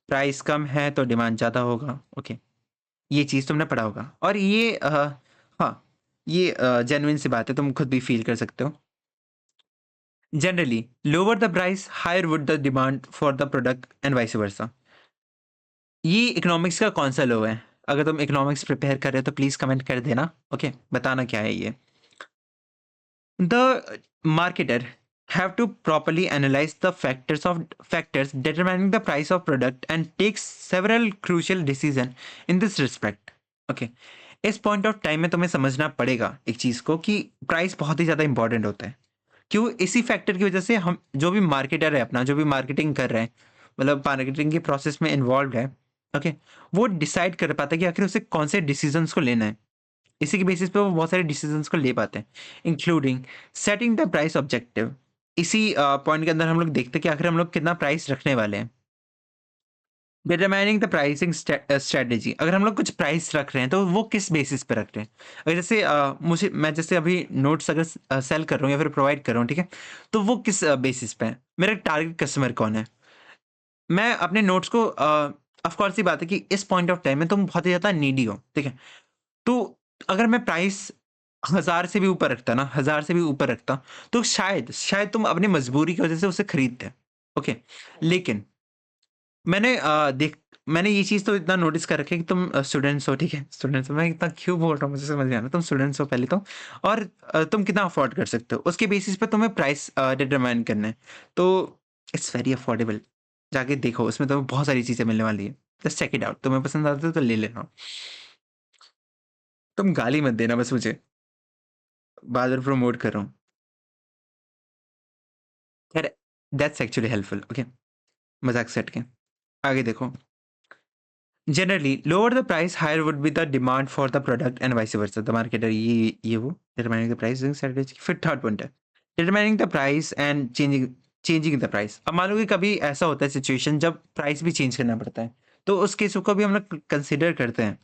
प्राइस कम है तो डिमांड ज़्यादा होगा। ओके, ये चीज़ तुमने पढ़ा होगा और ये हाँ, ये जेन्युइन सी बात है, तुम खुद भी फील कर सकते हो। Generally lower the price higher would the demand for the product and vice versa. ये इकोनॉमिक्स का कौन सा लॉ है? अगर तुम इकोनॉमिक्स प्रिपेयर कर रहे हो तो प्लीज कमेंट कर देना। ओके, बताना क्या है ये। The marketer have to properly analyze the factors determining the price of product and takes several crucial decision in this respect. Okay, इस पॉइंट ऑफ टाइम में तुम्हें समझना पड़ेगा एक चीज को कि प्राइस बहुत ही ज्यादा इंपॉर्टेंट होता है। क्यों? इसी फैक्टर की वजह से हम जो भी मार्केटर है अपना, जो भी मार्केटिंग कर रहे हैं, मतलब मार्केटिंग के प्रोसेस में इन्वॉल्व है, ओके, वो डिसाइड कर पाता है कि आखिर उसे कौन से डिसीजंस को लेना है। इसी के बेसिस पे वो बहुत सारे डिसीजंस को ले पाते हैं, including setting the price objective. इसी पॉइंट के अंदर हम लोग देखते हैं कि आखिर हम लोग कितना प्राइस रखने वाले हैं। डिटरमाइनिंग द प्राइसिंग स्ट्रेटेजी, अगर हम लोग कुछ प्राइस रख रहे हैं तो वो किस बेसिस पे रख रहे हैं। अगर जैसे मैं जैसे अभी नोट्स अगर सेल कर रहा हूँ या फिर प्रोवाइड कर रहा हूँ, ठीक है? तो वो किस बेसिस पे है, मेरा टारगेट कस्टमर कौन है। मैं अपने नोट्स को ऑफ कोर्स सी बात है कि इस पॉइंट ऑफ टाइम में तुम बहुत ही ज़्यादा नीडी हो, ठीक है? तो अगर मैं प्राइस 1000 से भी ऊपर रखता ना, 1000 से भी ऊपर रखता, तो शायद तुम अपनी मजबूरी की वजह से उसे खरीदते। ओके, लेकिन मैंने ये चीज़ तो इतना नोटिस कर रखा है कि तुम स्टूडेंट्स हो, ठीक है? स्टूडेंट्स हो, मैं इतना क्यों बोल रहा हूँ मुझे समझ नहीं आ रहा। तुम स्टूडेंट्स हो पहले तो, और तुम कितना अफोर्ड कर सकते हो, उसके बेसिस पे तुम्हें प्राइस डिटरमाइन करना है। तो इट्स वेरी अफोर्डेबल। जाके देखो, उसमें तुम्हें बहुत सारी चीज़ें मिलने वाली है। जस्ट चेक इट आउट, तुम्हें पसंद आता है तो ले लेना। तुम गाली मत देना बस मुझे, बार-बार प्रमोट कर रहा हूँ। खैर, दैट्स एक्चुअली हेल्पफुल। ओके, मज़ाक से हट के। आगे देखो। Generally, lower the price, higher would be the demand for the product and vice versa. The marketer ये वो determining the pricing strategy. फिर थर्ड पॉइंट है determining the price and changing the price. अब मान लो कि कभी ऐसा होता है सिचुएशन जब प्राइस भी चेंज करना पड़ता है, तो उस केस को भी हम लोग कंसिडर करते हैं.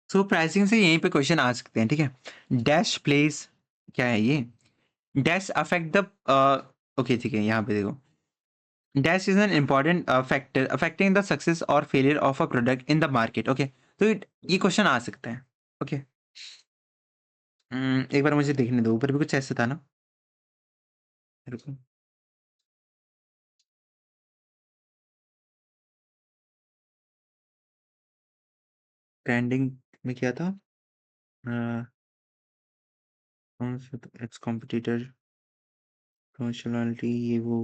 सो प्राइसिंग से यहीं पे क्वेश्चन आ सकते हैं. ठीक है, डैश प्लेस क्या है ये, डैश अफेक्ट द ओके ठीक है, यहाँ पे देखो dash is an important factor affecting the success or failure of a product in the market. Okay, तो ये क्वेश्चन आ सकता है. ओके, एक बार मुझे देखने दो, ऊपर भी कुछ ऐसा था ना. रुको, ब्रांडिंग में क्या था, कौन सा एक्स कॉम्पिटिटर, फंक्शनलिटी, ये वो.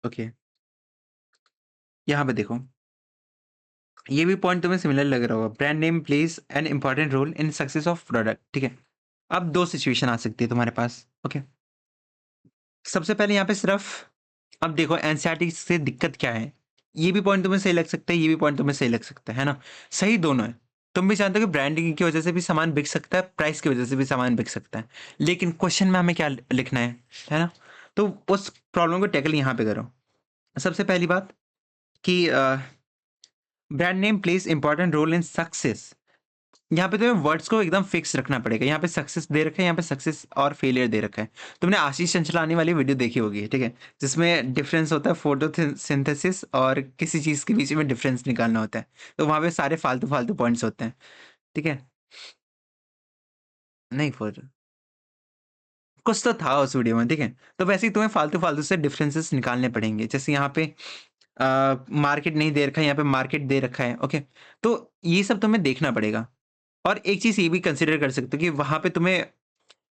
ओके, यहाँ पे देखो, ये भी पॉइंट तुम्हें सिमिलर लग रहा होगा. Brand name plays an important role in success of product. ठीक है, अब दो सिचुएशन आ सकती है तुम्हारे पास. ओके, सबसे पहले यहाँ पे सिर्फ अब देखो एनसीईआरटी से दिक्कत क्या है. ये भी पॉइंट तुम्हें सही लग सकता है, ये भी पॉइंट तुम्हें सही लग सकता है ना. सही दोनों है. तुम भी जानते हो कि ब्रांडिंग की वजह से भी सामान बिक सकता है, प्राइस की वजह से भी सामान बिक सकता है. लेकिन क्वेश्चन में हमें क्या लिखना है ना. तो उस प्रॉब्लम को टैकल यहाँ पे करो. सबसे पहली बात कि brand name plays important role in success. यहाँ पे तुम्हें वर्ड्स को एकदम फिक्स रखना पड़ेगा. यहाँ पे सक्सेस दे रखा है, यहाँ पे सक्सेस और फेलियर दे रखा है. तुमने आशीष चंचलानी वाली वीडियो देखी होगी, ठीक है, जिसमें डिफरेंस होता है फोटोसिंथेसिस और किसी चीज के बीच में डिफरेंस निकालना होता है. तो वहां पे सारे फालतू फालतू पॉइंट्स होते हैं. ठीक है, नहीं फोटो कुछ तो था उस वीडियो में. ठीक है, तो वैसे ही तुम्हें फालतू फालतू से डिफरेंसेस निकालने पड़ेंगे. जैसे यहाँ पे मार्केट नहीं दे रखा है, यहाँ पे मार्केट दे रखा है. ओके, तो ये सब तुम्हें देखना पड़ेगा. और एक चीज ये भी कंसिडर कर सकते हो कि वहां पे तुम्हें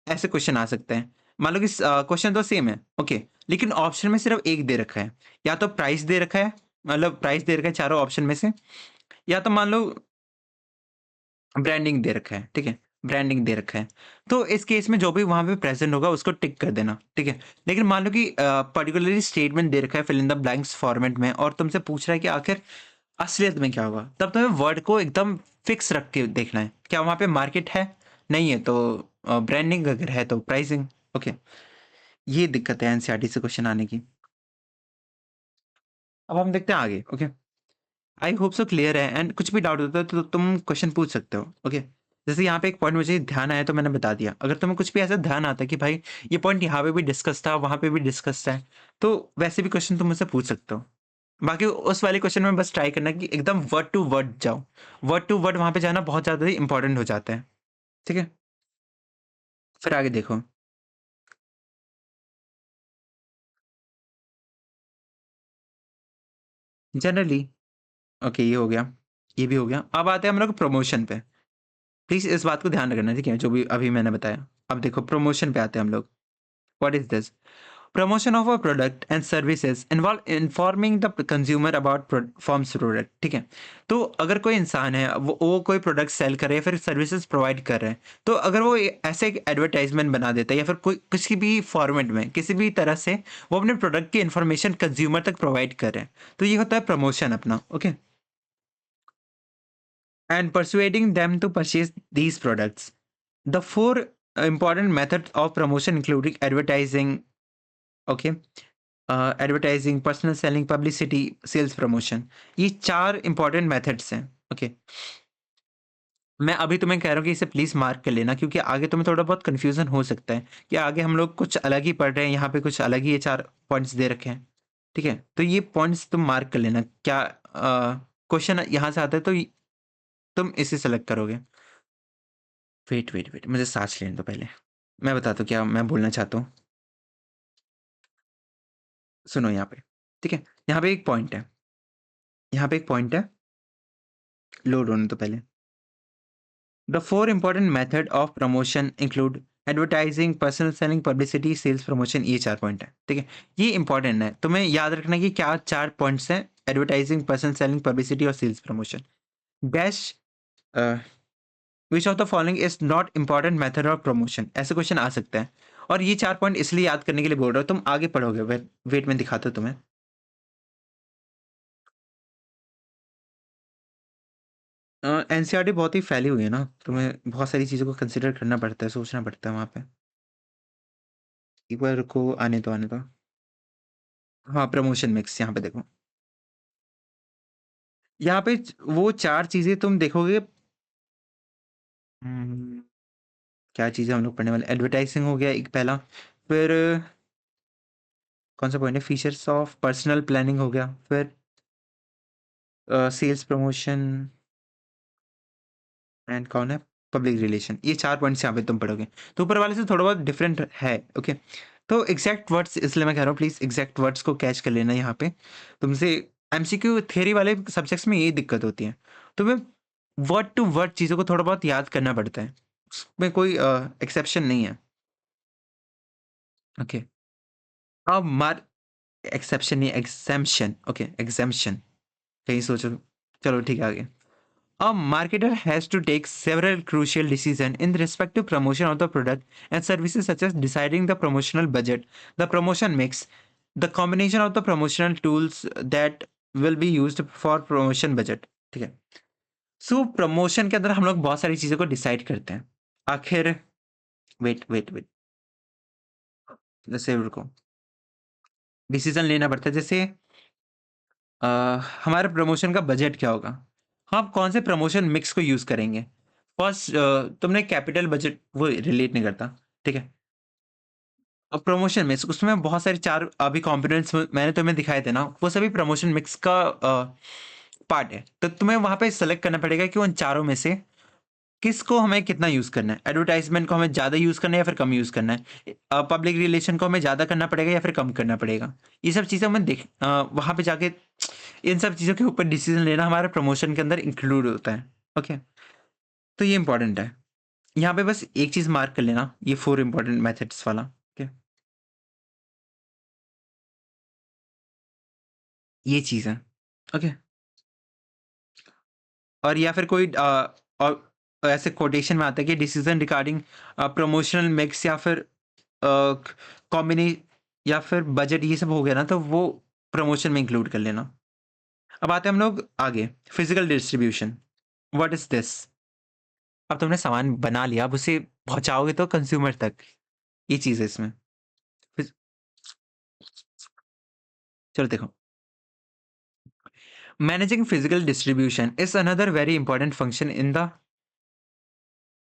ऐसे क्वेश्चन आ सकते हैं. मान लो कि क्वेश्चन तो सेम है, ओके, लेकिन ऑप्शन में सिर्फ एक दे रखा है. या तो प्राइस दे रखा है, मतलब प्राइस दे रखा है चारों ऑप्शन में से, या तो मान लो ब्रांडिंग दे रखा है. ठीक है, ब्रांडिंग दे रखा है. तो इस केस में जो भी वहां पे प्रेजेंट होगा उसको टिक कर देना. ठीक है, लेकिन मान लो कि पर्टिकुलरली स्टेटमेंट दे रखा है fill in the blanks format में, और तुमसे पूछ रहा है कि आखिर असलियत में क्या होगा, तब तुम्हें वर्ड को एकदम फिक्स रख के देखना है. क्या वहां पे मार्केट है, नहीं है तो ब्रांडिंग, अगर है तो प्राइसिंग. ओके, ये दिक्कत है एनसीईआरटी से क्वेश्चन आने की. अब हम देखते हैं आगे. Okay, I hope so clear है. एंड कुछ भी डाउट होता है तो तुम क्वेश्चन पूछ सकते हो. ओके, जैसे यहाँ पे एक पॉइंट मुझे ध्यान आया तो मैंने बता दिया. अगर तुम्हें कुछ भी ऐसा ध्यान आता है कि भाई ये पॉइंट यहाँ पे भी डिस्कस था, वहां पे भी डिस्कस है, तो वैसे भी क्वेश्चन तुम मुझसे पूछ सकते हो. बाकी उस वाले क्वेश्चन में बस ट्राई करना कि एकदम वर्ड टू वर्ड जाओ. वर्ड टू वर्ड वहां पे जाना बहुत ज्यादा ही इंपॉर्टेंट हो जाता है. ठीक है, फिर आगे देखो. जनरली, ओके, ये हो गया, ये भी हो गया. अब आते हैं हम लोग प्रमोशन पे. प्लीज इस बात को ध्यान रखना, ठीक है, जो भी अभी मैंने बताया. अब देखो प्रमोशन पे आते हैं हम लोग. What is this? Promotion of a product and services involve informing the consumer about forms product. ठीक है, तो अगर कोई इंसान है, वो कोई प्रोडक्ट सेल कर रहे हैं, फिर सर्विसेज प्रोवाइड कर रहे हैं, तो अगर वो ऐसे एक एडवर्टाइजमेंट बना देता है या फिर कोई किसी भी फॉर्मेट में किसी भी तरह से वो अपने प्रोडक्ट की इन्फॉर्मेशन कंज्यूमर तक प्रोवाइड कर रहे हैं, तो ये होता है प्रमोशन अपना. Okay, and persuading them to purchase these products. The four important methods of promotion including advertising, okay, advertising, personal selling, publicity, sales promotion. ये चार इंपॉर्टेंट मेथड्स हैं. ओके, मैं अभी तुम्हें कह रहा हूँ कि इसे प्लीज मार्क कर लेना, क्योंकि आगे तुम्हें थोड़ा बहुत कंफ्यूजन हो सकता है कि आगे हम लोग कुछ अलग ही पढ़ रहे हैं, यहाँ पे कुछ अलग ही ये चार पॉइंट्स दे रखे हैं. ठीक है, तो ये पॉइंट्स तुम मार्क कर लेना. क्या क्वेश्चन यहाँ से आता है तो तुम इसे सेलेक्ट करोगे. वेट वेट वेट, मुझे सांस लेने दो पहले. मैं बताता हूँ क्या मैं बोलना चाहता हूँ. सुनो यहाँ पे, ठीक है, यहाँ पे एक पॉइंट है, यहाँ पे एक पॉइंट है, लोड होने तो पहले. The four important method of promotion include advertising, personal selling, publicity, sales promotion. ये चार पॉइंट है. ठीक है, ये इंपॉर्टेंट है, तुम्हें याद रखना कि क्या चार पॉइंट्स हैं. एडवर्टाइजिंग, पर्सनल सेलिंग, पब्लिसिटी और sales promotion. Dash which of the following is not important method of promotion, ऐसे क्वेश्चन आ सकते हैं. और ये 4 पॉइंट इसलिए याद करने के लिए बोल रहा हूँ, तुम आगे पढ़ोगे। वेट मैं दिखाता हूँ तुम्हें। एनसीईआरटी बहुत ही फैली हुई है ना, तुम्हें बहुत सारी चीज़ों को कंसिडर करना पड़ता है, सोचना पड़ता है वहाँ पे। एक बार रुको, आने दो। हाँ, प्रमोशन मिक्स यहाँ पे देखो। यहाँ पे वो 4 चीज़ें तुम देखोगे। क्या चीज़ें हम लोग पढ़ने वाले, एडवर्टाइजिंग हो गया एक पहला, फिर कौन सा पॉइंट है, फीचर्स ऑफ पर्सनल प्लानिंग हो गया, फिर सेल्स प्रमोशन एंड कौन है, पब्लिक रिलेशन। ये 4 पॉइंट्स यहाँ पे तुम पढ़ोगे। तो ऊपर वाले से थोड़ा बहुत डिफरेंट है, ओके। तो एग्जैक्ट वर्ड्स इसलिए मैं कह रहा हूँ, प्लीज एग्जैक्ट वर्ड्स को कैच कर लेना यहाँ पे। तुमसे एमसीक्यू थ्योरी वाले सब्जेक्ट्स में यही दिक्कत होती है, तुम्हें वर्ड टू वर्ड चीज़ों को थोड़ा बहुत याद करना पड़ता है, उसमें कोई एक्सेप्शन नहीं है, ओके। अब मार एक्सेप्शन नहीं, एग्जाम्पशन, ओके, एग्जाम्पशन कहीं सोचो। चलो ठीक है, आगे। A marketer has to take several crucial decisions in respect to promotion of the product and services, such as deciding the promotional budget, the promotion mix, the combination of the promotional tools that will be used for promotion budget। ठीक है। सो promotion के अंदर हम लोग बहुत सारी चीज़ों को डिसाइड करते हैं। आखिर वेट जैसे रुको, डिसीजन लेना पड़ता है। जैसे अ, हमारे प्रमोशन का बजट क्या होगा, हम कौन से प्रमोशन मिक्स को यूज़ करेंगे। फर्स्ट तुमने कैपिटल बजट वो रिलेट नहीं करता, ठीक है। अब प्रमोशन मिक्स उसमें बहुत सारे 4 अभी कंपोनेंट्स मैंने तुम्हें दिखाए थे ना, वो सभी प्रमोशन मिक्स का पार्ट है। तो तुम्हें वहाँ पे सेलेक्ट करना पड़ेगा कि उन चारों में से किसको हमें कितना यूज़ करना है। एडवर्टाइजमेंट को हमें ज़्यादा यूज़ करना है या फिर कम यूज़ करना है। पब्लिक रिलेशन को हमें ज़्यादा करना पड़ेगा या फिर कम करना पड़ेगा। ये सब चीज़ें हमें वहाँ पे जाके इन सब चीज़ों के ऊपर डिसीजन लेना हमारे प्रमोशन के अंदर इंक्लूड होता है, ओके। तो ये इंपॉर्टेंट है। यहाँ पे बस एक चीज़ मार्क कर लेना, ये 4 इंपॉर्टेंट मेथड्स वाला, ओके। ये चीज़ है, ओके। और या फिर कोई और ऐसे कोटेशन में आता है कि डिसीजन रिगार्डिंग प्रमोशनल मिक्स या फिर कॉम्बिने या फिर बजट, ये सब हो गया ना, तो वो प्रमोशन में इंक्लूड कर लेना। अब आते हैं हम लोग आगे, physical distribution. What is this. अब तुमने सामान बना लिया, अब उसे पहुंचाओगे तो कंज्यूमर तक, ये चीज़ है इसमें। फिर- चलो देखो, managing physical distribution is another very important function in the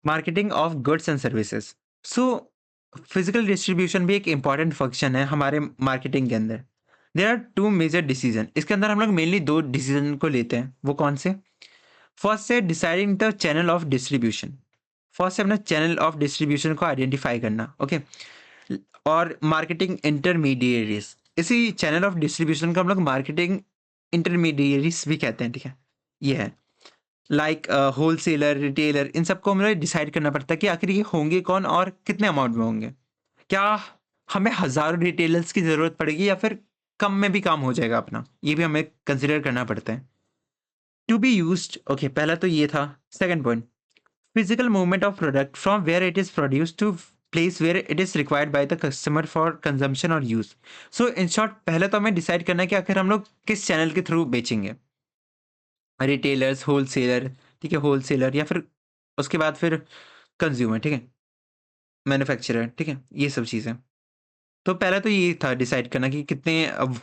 marketing of goods and services. So physical distribution भी एक इंपॉर्टेंट फंक्शन है हमारे मार्केटिंग के अंदर। देर आर 2 मेजर डिसीजन, इसके अंदर हम लोग मेनली 2 डिसीजन को लेते हैं। वो कौन से, फर्स्ट है deciding the channel of distribution. First है अपना चैनल ऑफ डिस्ट्रीब्यूशन को आइडेंटिफाई करना, ओके। और मार्केटिंग इंटरमीडिएरीज, इसी चैनल ऑफ डिस्ट्रीब्यूशन को हम लोग मार्केटिंग इंटरमीडिएरीज भी कहते हैं, ठीक है। ये है लाइक होलसेलर, रिटेलर, इन सबको हमें डिसाइड करना पड़ता है कि आखिर ये होंगे कौन और कितने अमाउंट में होंगे। क्या हमें हज़ारों रिटेलर्स की ज़रूरत पड़ेगी या फिर कम में भी काम हो जाएगा अपना, ये भी हमें कंसिडर करना पड़ता है। टू बी यूज्ड, ओके, पहला तो ये था। Second point, physical movement of product from where it is produced to place where it is required by the customer for consumption और यूज़। सो इन शॉर्ट, पहले तो हमें डिसाइड करना है कि आखिर हम लोग किस चैनल के थ्रू बेचेंगे, रिटेलर्स, होलसेलर, ठीक है, होलसेलर या फिर उसके बाद फिर कंज्यूमर, ठीक है, मैन्युफैक्चरर, ठीक है, ये सब चीज़ें। तो पहला तो ये था डिसाइड करना कि कितने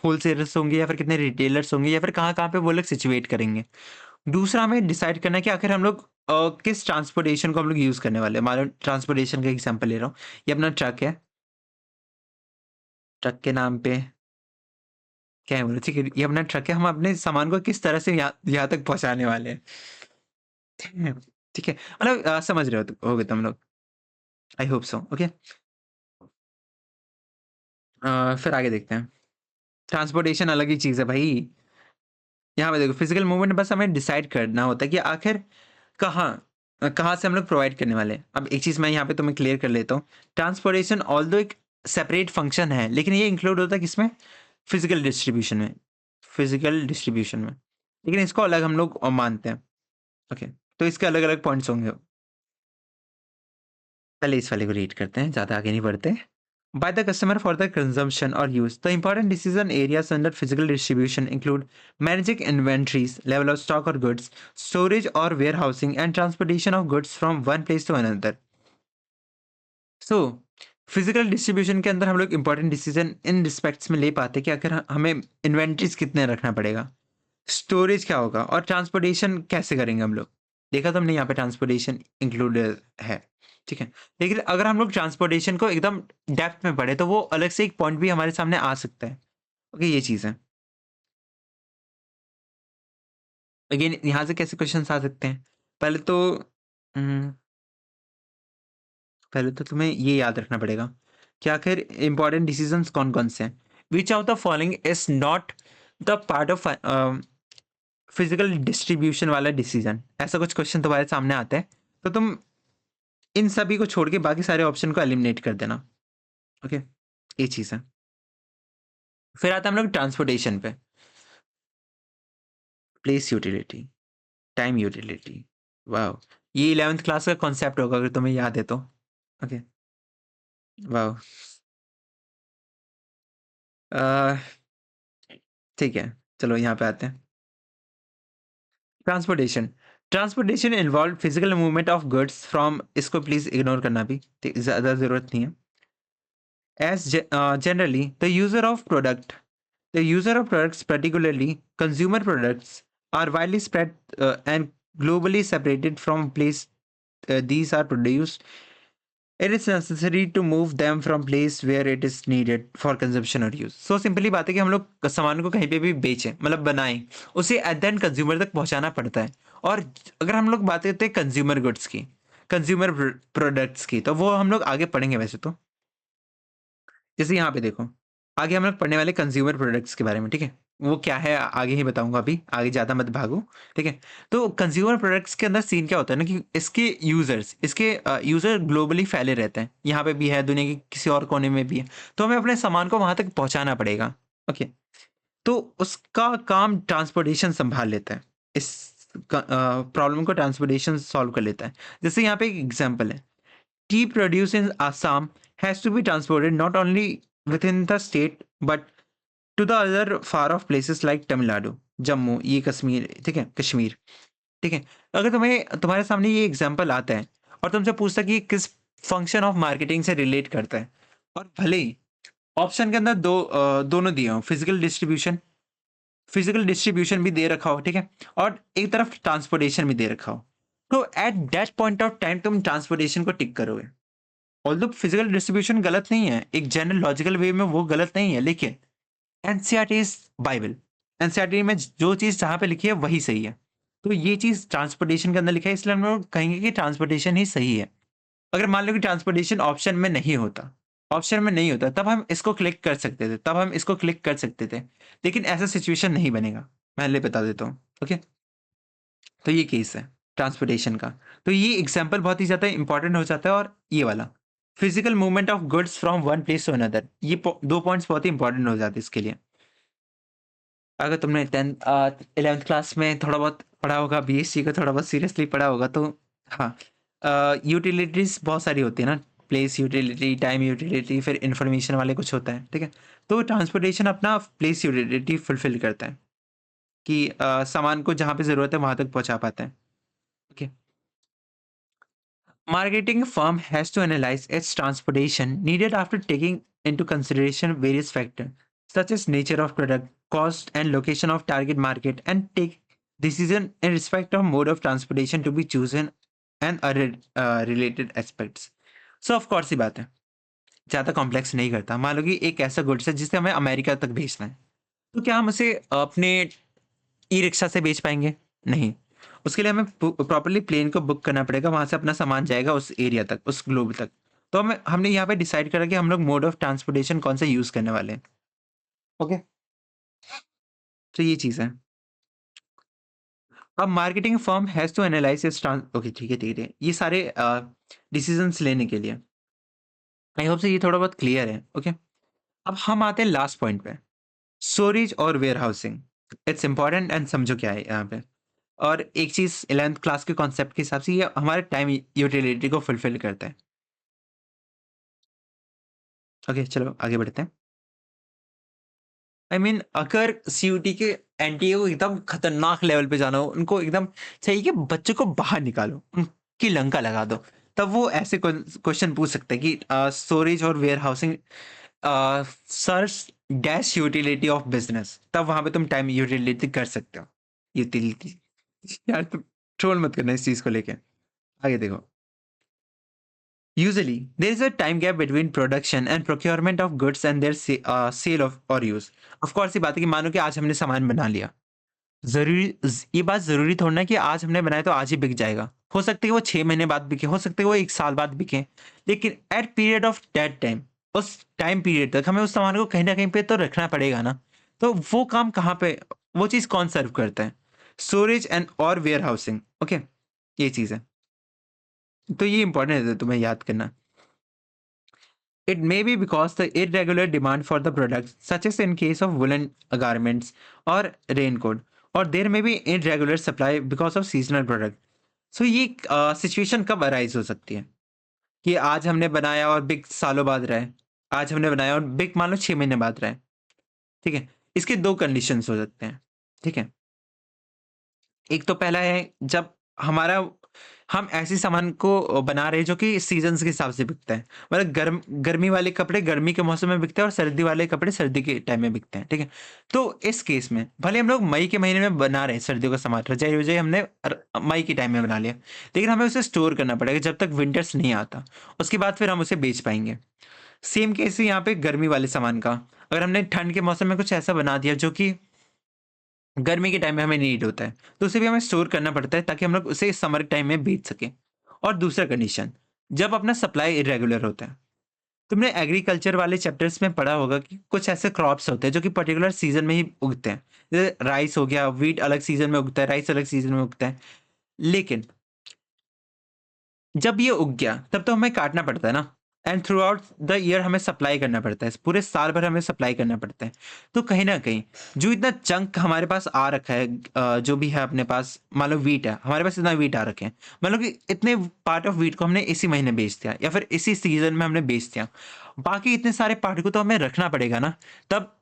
होलसेलर्स होंगे या फिर कितने रिटेलर्स होंगे या फिर कहाँ-कहाँ पे वो लोग सिचुएट करेंगे। दूसरा हमें डिसाइड करना है कि आखिर हम लोग किस ट्रांसपोर्टेशन को हम लोग यूज़ करने वाले हैं। मान लो ट्रांसपोर्टेशन का एग्ज़ाम्पल ले रहा हूँ, ये अपना ट्रक है, ट्रक के नाम पे क्या है बोलो, ठीक है, ये अपना ट्रक है, हम अपने सामान को किस तरह से यहाँ तक पहुँचाने वाले हैं। ठीक है, ठीक है, मतलब समझ रहे होगे तुम लोग, आई होप सो, ओके। फिर आगे देखते हैं। ट्रांसपोर्टेशन अलग ही चीज़ है भाई। यहाँ पे देखो, फिजिकल मूवमेंट बस हमें डिसाइड करना होता है कि आखिर कहाँ कहाँ से हम लोग प्रोवाइड करने वाले हैं। अब एक चीज़ मैं यहाँ पे तुम्हें क्लियर कर लेता हूँ, ट्रांसपोर्टेशन ऑल्दो एक सेपरेट फंक्शन है, लेकिन ये इंक्लूड होता है किसमें, फिजिकल डिस्ट्रीब्यूशन में, फिजिकल डिस्ट्रीब्यूशन में, लेकिन इसको अलग हम लोग मानते हैं, ओके। तो इसके अलग अलग पॉइंट्स होंगे। पहले इस वाले को रीड करते हैं, ज़्यादा आगे नहीं बढ़ते। by the customer for the consumption or use. The important decision areas under physical distribution include managing inventories, level of stock or goods, storage or warehousing, and transportation of goods from one place to another. So physical distribution के अंदर हम लोग important decision in respects में ले पाते हैं कि अगर हमें इन्वेंट्रीज कितने रखना पड़ेगा, स्टोरेज क्या होगा और ट्रांसपोर्टेशन कैसे करेंगे हम लोग। देखा तो हमने यहाँ पे ट्रांसपोर्टेशन इंक्लूड है, ठीक है। लेकिन अगर हम लोग ट्रांसपोर्टेशन को एकदम डेप्थ में पढ़े तो वो अलग से एक पॉइंट भी हमारे सामने आ सकता है। ओके, ये चीज़ है। अगेन यहाँ से कैसे क्वेश्चन आ सकते हैं, पहले तो हम्म, पहले तो तुम्हें ये याद रखना पड़ेगा कि आखिर इंपॉर्टेंट डिसीजंस कौन कौन से हैं। विच of the following is not the part of physical distribution वाला डिसीजन, ऐसा कुछ क्वेश्चन तुम्हारे सामने आता है तो तुम इन सभी को छोड़ के बाकी सारे ऑप्शन को एलिमिनेट कर देना। ओके, ये चीज़ है। फिर आता है हम लोग ट्रांसपोर्टेशन पे। प्लेस यूटिलिटी, टाइम यूटिलिटी, वाह, ये 11th क्लास का कॉन्सेप्ट होगा अगर तुम्हें याद है तो। ओके, वाह, ठीक है, चलो यहाँ पे आते हैं। Transportation, transportation involve physical movement of goods from, इसको प्लीज इग्नोर करना भी, ज़्यादा ज़रूरत नहीं है। As generally the user of products, particularly consumer products, are widely spread and globally separated from place these are produced. It is necessary to move them from place where it is needed for consumption or use. So simply बात है कि हम लोग सामान को कहीं पे भी बेचें, मतलब बनाएं, उसे एट द एंड कंज्यूमर तक पहुंचाना पड़ता है। और अगर हम लोग बात करते हैं कंज्यूमर गुड्स की, कंज्यूमर प्रोडक्ट्स की, तो वो हम लोग आगे पढ़ेंगे वैसे तो। जैसे यहाँ पे देखो, आगे हम लोग पढ़ने वाले कंज्यूमर प्रोडक्ट्स के बारे में, ठीक है। वो क्या है आगे ही बताऊंगा, अभी आगे ज़्यादा मत भागो, ठीक है। तो कंज्यूमर प्रोडक्ट्स के अंदर सीन क्या होता है ना कि इसके यूज़र ग्लोबली फैले रहते हैं, यहाँ पे भी है, दुनिया के किसी और कोने में भी है। तो हमें अपने सामान को वहाँ तक पहुँचाना पड़ेगा। ओके, तो उसका काम ट्रांसपोर्टेशन संभाल लेता है, इस प्रॉब्लम को ट्रांसपोर्टेशन सॉल्व कर लेता है। जैसे यहाँ पे एक एग्जाम्पल है, tea produced in Assam has to be transported not only within the state but to the other far off places like Tamil Nadu, Jammu, ये कश्मीर, ठीक है, कश्मीर, ठीक है। अगर तुम्हें तुम्हारे सामने ये एग्जांपल आता है और तुमसे पूछता कि ये किस फंक्शन ऑफ मार्केटिंग से रिलेट करता है, और भले ही ऑप्शन के अंदर दोनों दिए हो, फिजिकल डिस्ट्रीब्यूशन भी दे रखा हो, ठीक है, और एक तरफ ट्रांसपोर्टेशन भी दे रखा हो, तो at that point of time तुम ट्रांसपोर्टेशन को टिक करोगे। ऑल्दो फिजिकल डिस्ट्रीब्यूशन गलत नहीं है, एक जनरल लॉजिकल वे में वो गलत नहीं है, लेकिन एनसीईआरटी इज बाइबल। एनसीईआरटी में जो चीज़ जहाँ पे लिखी है वही सही है। तो ये चीज़ ट्रांसपोर्टेशन के अंदर लिखा है, इसलिए हम लोग कहेंगे कि ट्रांसपोर्टेशन ही सही है। अगर मान लो कि ट्रांसपोर्टेशन ऑप्शन में नहीं होता, तब हम इसको क्लिक कर सकते थे, लेकिन ऐसा सिचुएशन नहीं बनेगा, मैं पहले बता देता हूँ। ओके, तो ये केस है ट्रांसपोर्टेशन का। तो ये एग्जाम्पल बहुत ही ज़्यादा इंपॉर्टेंट हो जाता है, और ये वाला physical movement of goods from one place to another, ये दो पॉइंट्स बहुत ही इंपॉर्टेंट हो जाते हैं इसके लिए। अगर तुमने 11th क्लास में थोड़ा बहुत पढ़ा होगा, बीएससी को थोड़ा बहुत सीरियसली पढ़ा होगा तो, हाँ, यूटिलिटीज बहुत सारी होती है ना, प्लेस यूटिलिटी, टाइम यूटिलिटी, फिर इंफॉर्मेशन वाले कुछ होता है, ठीक है। तो ट्रांसपोर्टेशन अपना प्लेस यूटिलिटी फुलफिल करता है कि सामान को जहाँ पे ज़रूरत है वहाँ तक पहुँचा पाता है। Okay, marketing firm has to analyze its transportation needed after taking into consideration various factors such as nature of product, cost and location of target market, and take decision in respect of mode of transportation to be chosen and other related aspects. So of course ही बात है, ज़्यादा complex नहीं करता। मान लो कि एक ऐसा goods है जिसे हमें अमेरिका तक भेजना है, तो क्या हम उसे अपने ई रिक्शा से बेच पाएंगे? नहीं। उसके लिए हमें प्रॉपर्ली प्लेन को बुक करना पड़ेगा, वहां से अपना सामान जाएगा उस एरिया तक, उस ग्लोब तक। तो हमने यहाँ पे डिसाइड करा कि हम लोग मोड ऑफ ट्रांसपोर्टेशन कौन सा यूज करने वाले हैं। ओके, तो ये चीज़ है। अब marketing firm has to analyse its okay, ठीक है, ठीक है, ये सारे डिसीजंस लेने के लिए आई होप से ये थोड़ा बहुत क्लियर है। ओके, अब हम आते हैं लास्ट पॉइंट पे, स्टोरेज और warehousing. It's important and समझो क्या है यहाँ पे। और एक चीज़ 11th क्लास के कॉन्सेप्ट के हिसाब से ये हमारे टाइम यूटिलिटी को फुलफिल करता है। ओके, चलो आगे बढ़ते हैं। आई मीन अगर सीयूटी के एनटीए को एकदम खतरनाक लेवल पे जाना हो, उनको एकदम चाहिए कि बच्चे को बाहर निकालो, उनकी लंका लगा दो, तब वो ऐसे क्वेश्चन पूछ सकते हैं कि स्टोरेज और warehousing search dash utility of business, तब वहां पे तुम टाइम यूटिलिटी कर सकते हो। यूटिलिटी यार तुम ट्रोल मत करना इस चीज को लेके। आगे देखो। Usually, there is a time gap between production and procurement of goods and their sale of or use. Of course, ये बात है कि मानो कि आज हमने सामान बना लिया, ज़रूरी ये बात ज़रूरी थोड़ी ना कि आज हमने बनाया तो आज ही बिक जाएगा। हो सकता है कि वो 6 महीने बाद बिके, हो सकता है कि वो 1 साल बाद बिके। लेकिन at period of that time, उस टाइम पीरियड तक हमें उस सामान को कहीं न कहीं पे तो रखना पड़ेगा ना। तो वो काम कहाँ पे, वो चीज़ कौन सर्व करता है? स्टोरेज एंड और वेयरहाउसिंग, ओके? ये चीज़ है। तो ये इम्पोर्टेंट है तुम्हें याद करना। It may be because the irregular demand for the products, such as in case of woolen garments or raincoat, or there may be irregular supply because of seasonal product. So ये situation कब arise हो सकती है कि आज हमने बनाया और बिग सालों बाद रहा है, आज हमने बनाया और बिग मान लो 6 महीने बाद रहा है, ठीक है? इसके दो कंडीशंस हो सकते हैं, ठीक है? एक तो पहला है जब हमारा हम ऐसे सामान को बना रहे हैं जो कि सीज़न्स के हिसाब से बिकता है। मतलब गर्मी वाले कपड़े गर्मी के मौसम में बिकते हैं और सर्दी वाले कपड़े सर्दी के टाइम में बिकते हैं, ठीक है? तो इस केस में भले हम लोग मई के महीने में बना रहे हैं सर्दियों का सामान, रज़ाई-वज़ाई हमने मई के टाइम में बना लिया। लेकिन हमें उसे स्टोर करना पड़ेगा जब तक विंटर्स नहीं आता। उसके बाद फिर हम उसे बेच पाएँगे। सेम केस है यहाँ पे गर्मी वाले सामान का। अगर हमने ठंड के मौसम में कुछ ऐसा बना दिया जो कि गर्मी के टाइम में हमें नीड होता है, तो उसे भी हमें स्टोर करना पड़ता है ताकि हम लोग उसे समर टाइम में बेच सकें। और दूसरा कंडीशन, जब अपना सप्लाई इर्रेगुलर होता है। तुमने एग्रीकल्चर वाले चैप्टर्स में पढ़ा होगा कि कुछ ऐसे क्रॉप्स होते हैं जो कि पर्टिकुलर सीज़न में ही उगते हैं। जैसे राइस हो गया, व्हीट अलग सीज़न में उगता है, राइस अलग सीज़न में उगता है। लेकिन जब ये उग गया तब तो हमें काटना पड़ता है ना, and through out the year हमें सप्लाई करना पड़ता है, पूरे साल भर हमें सप्लाई करना पड़ता है। तो कहीं ना कहीं जो इतना चंक हमारे पास आ रखा है, जो भी है अपने पास, मान लो वीट है, हमारे पास इतना वीट आ रखे हैं, मान लो कि इतने पार्ट ऑफ वीट को हमने इसी महीने बेच दिया या फिर इसी सीजन में हमने बेच दिया, बाकी इतने सारे पार्ट को तो हमें रखना पड़ेगा ना। तब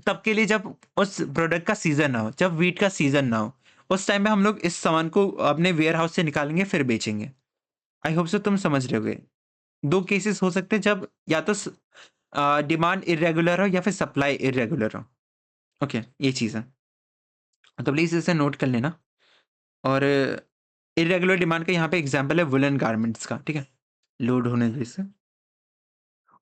तब के लिए जब उस प्रोडक्ट का सीजन ना हो, जब वीट का सीजन ना हो, उस टाइम में हम लोग इस सामान को अपने वेयर हाउस से निकालेंगे फिर बेचेंगे। आई होप सो तुम समझ रहे होगे। 2 केसेस हो सकते हैं जब या तो डिमांड इर्रेगुलर हो या फिर सप्लाई इर्रेगुलर हो। ओके, ये चीज़ है। तो प्लीज़ इसे नोट कर लेना। और इर्रेगुलर डिमांड का यहाँ पे एग्ज़ाम्पल है वूलन गारमेंट्स का, ठीक है? लोड होने दो इसे।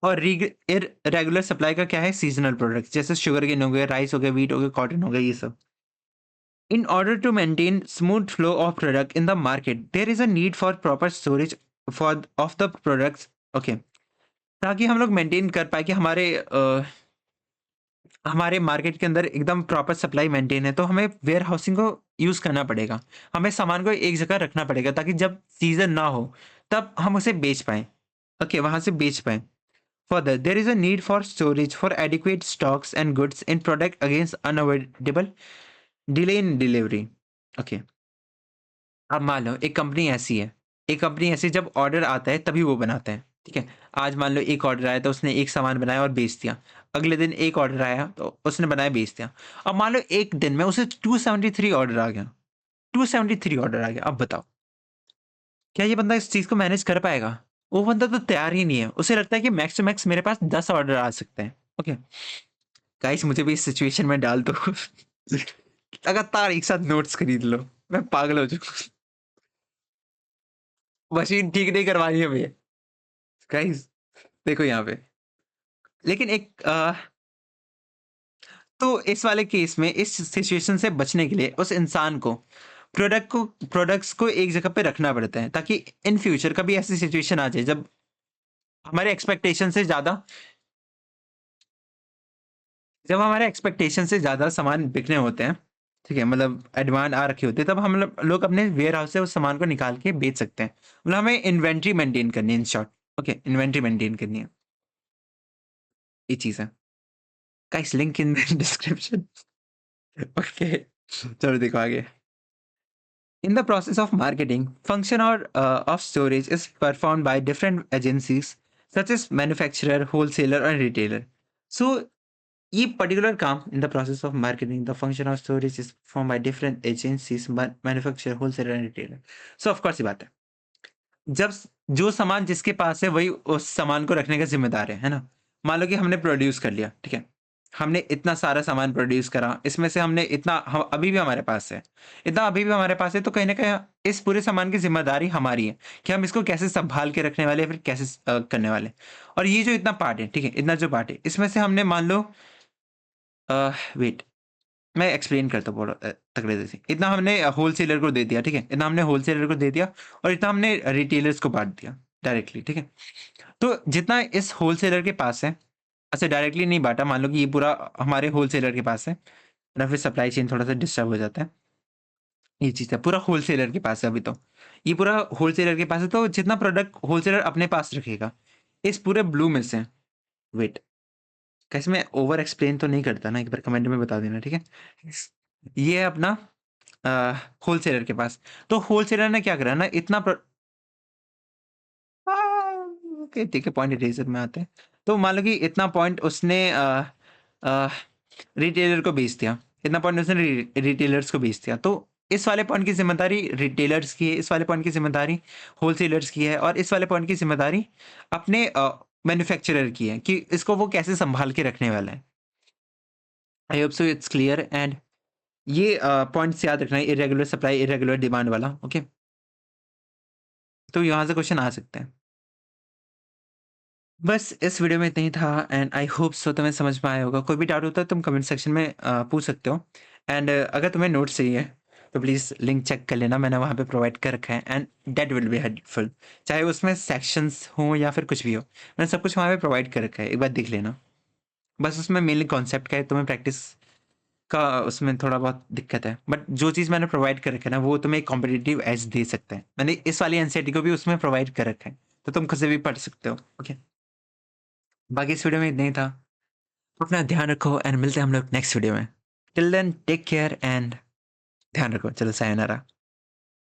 और इर्रेगुलर सप्लाई का क्या है? सीज़नल प्रोडक्ट्स जैसे शुगरकेन हो गया, राइस हो गया, व्हीट हो गया, कॉटन हो गया, ये सब। In order to maintain smooth flow of product in the market, there is a need for proper storage for of the products. Okay, ताकि हम लोग मेंटेन कर पाए कि हमारे मार्केट के अंदर एकदम प्रॉपर सप्लाई मेंटेन है, तो हमें वेयर हाउसिंग को यूज़ करना पड़ेगा। हमें सामान को एक जगह रखना पड़ेगा ताकि जब सीज़न ना हो, तब हम उसे बेच पाएँ। ओके, वहाँ से बेच पाएँ। Further, there is a need for storage for adequate stocks and goods in product against unavoidable delay in delivery. Okay, अब मान लो एक कंपनी ऐसी जब ऑर्डर आता है तभी वो बनाते हैं, ठीक है? आज मान लो एक ऑर्डर आया तो उसने एक सामान बनाया और बेच दिया। अगले दिन एक ऑर्डर आया तो उसने बनाया बेच दिया। अब मान लो एक दिन में उसे 273 ऑर्डर आ गया, 273 ऑर्डर आ गया। अब बताओ, क्या ये बंदा इस चीज़ को मैनेज कर पाएगा? वो बंदा तो तैयार ही नहीं है। उसे लगता है कि मैक्स टू मैक्स मेरे पास 10 ऑर्डर आ सकते हैं। ओके, गाइस मुझे भी इस सिचुएशन में डाल दो। लगातार एक साथ नोट्स खरीद लो, मैं पागल हो चुका हूँ। मशीन ठीक नहीं करवानी है भैया। गाइस देखो यहाँ पे, लेकिन तो इस वाले केस में इस सिचुएशन से बचने के लिए उस इंसान को प्रोडक्ट्स को एक जगह पे रखना पड़ता है ताकि इन फ्यूचर कभी ऐसी सिचुएशन आ जाए जब हमारे एक्सपेक्टेशन से ज़्यादा हमारे एक्सपेक्टेशन से ज़्यादा सामान बिकने होते हैं, ठीक है? मतलब डिमांड आ रखी होती है, तब हम लोग अपने वेयर हाउस से उस सामान को निकाल के बेच सकते हैं। मतलब हमें इन्वेंट्री मेंटेन करनी है in short. Okay, inventory maintain करनी है, ये चीज़ है। Guys link in the description. Okay, चलो देखो आगे। In the process of marketing, function or of storage is performed by different agencies such as manufacturer, wholesaler, and retailer. So, ये particular काम in the process of marketing, the function of storage is performed by different agencies, manufacturer, wholesaler, and retailer. So, of course, ये बात है। जब जो सामान जिसके पास है वही उस सामान को रखने का ज़िम्मेदार है ना? मान लो कि हमने प्रोड्यूस कर लिया, ठीक है? हमने इतना सारा सामान प्रोड्यूस करा, इसमें से हमने इतना ह अभी भी हमारे पास है। इतना अभी भी हमारे पास है तो कहीं न कहीं इस पूरे सामान की ज़िम्मेदारी हमारी है कि हम इसको कैसे सँभाल के रखने वाले हैं फिर कैसे करने वाले हैं। और ये जो इतना पार्ट है, ठीक है? इतना जो पार्ट है, इसमें से हमने मान लो वेट मैं एक्सप्लेन करता हूँ तगड़े से। इतना हमने होलसेलर को दे दिया, ठीक है? इतना हमने होलसेलर को दे दिया और इतना हमने रिटेलर्स को बाँट दिया डायरेक्टली, ठीक है? तो जितना इस होलसेलर के पास है, ऐसे डायरेक्टली नहीं बाँटा, मान लो कि ये पूरा हमारे होलसेलर के पास है, ना फिर सप्लाई चेन थोड़ा-सा डिस्टर्ब हो जाता है। ये चीज़ है, पूरा होलसेलर के पास है अभी तो। ये पूरा होलसेलर के पास है, तो जितना प्रोडक्ट होलसेलर अपने पास रखेगा, इस पूरे ब्लू में से वेट कैसे मैं ओवर एक्सप्लेन तो नहीं करता ना, एक बार कमेंट में बता देना, ठीक है? ये है अपना अ, होलसेलर के पास। तो होलसेलर ने क्या करा ना इतना ओके ठीक है, पॉइंट इरेज़र में आते हैं। तो मान लो कि इतना पॉइंट उसने अ, रिटेलर को बेच दिया। इतना पॉइंट उसने रिटेलर्स को बेच दिया। तो इस वाले पॉइंट की ज़िम्मेदारी रिटेलर्स की है, इस वाले पॉइंट की ज़िम्मेदारी होलसेलर्स की है और इस वाले पॉइंट की ज़िम्मेदारी अपने मैन्युफैक्चरर की है कि इसको वो कैसे सँभाल के रखने वाला है। I hope so it's clear and ये पॉइंट्स याद रखना है इर्रेगुलर सप्लाई, इर्रेगुलर डिमांड वाला, ओके? तो यहाँ से क्वेश्चन आ सकते हैं। बस इस वीडियो में इतना ही था एंड आई होप सो तुम्हें समझ में आया होगा। कोई भी डाउट होता है तुम कमेंट सेक्शन में पूछ सकते हो एंड अगर तुम्हें नोट्स चाहिए तो प्लीज़ लिंक चेक कर लेना, मैंने वहाँ पे प्रोवाइड कर रखा है and that will be helpful. चाहे उसमें सेक्शंस हों या फिर कुछ भी हो, मैंने सब कुछ वहाँ पे प्रोवाइड कर रखा है, एक बार देख लेना। बस उसमें मेनली कॉन्सेप्ट का है, तुम्हें प्रैक्टिस का उसमें थोड़ा बहुत दिक्कत है, बट जो चीज़ मैंने प्रोवाइड कर रखा है ना वो तुम्हें एक कॉम्पिटिटिव एज दे सकता है। मैंने इस वाली एनसीईआरटी को भी उसमें प्रोवाइड कर रखा है, तो तुम खुद से भी पढ़ सकते हो, ओके? बाकी इस वीडियो में इतना ही था। अपना ध्यान रखो एंड मिलते हैं हम लोग नेक्स्ट वीडियो में। Till then take care and ध्यान रखो। चलो सायोनारा।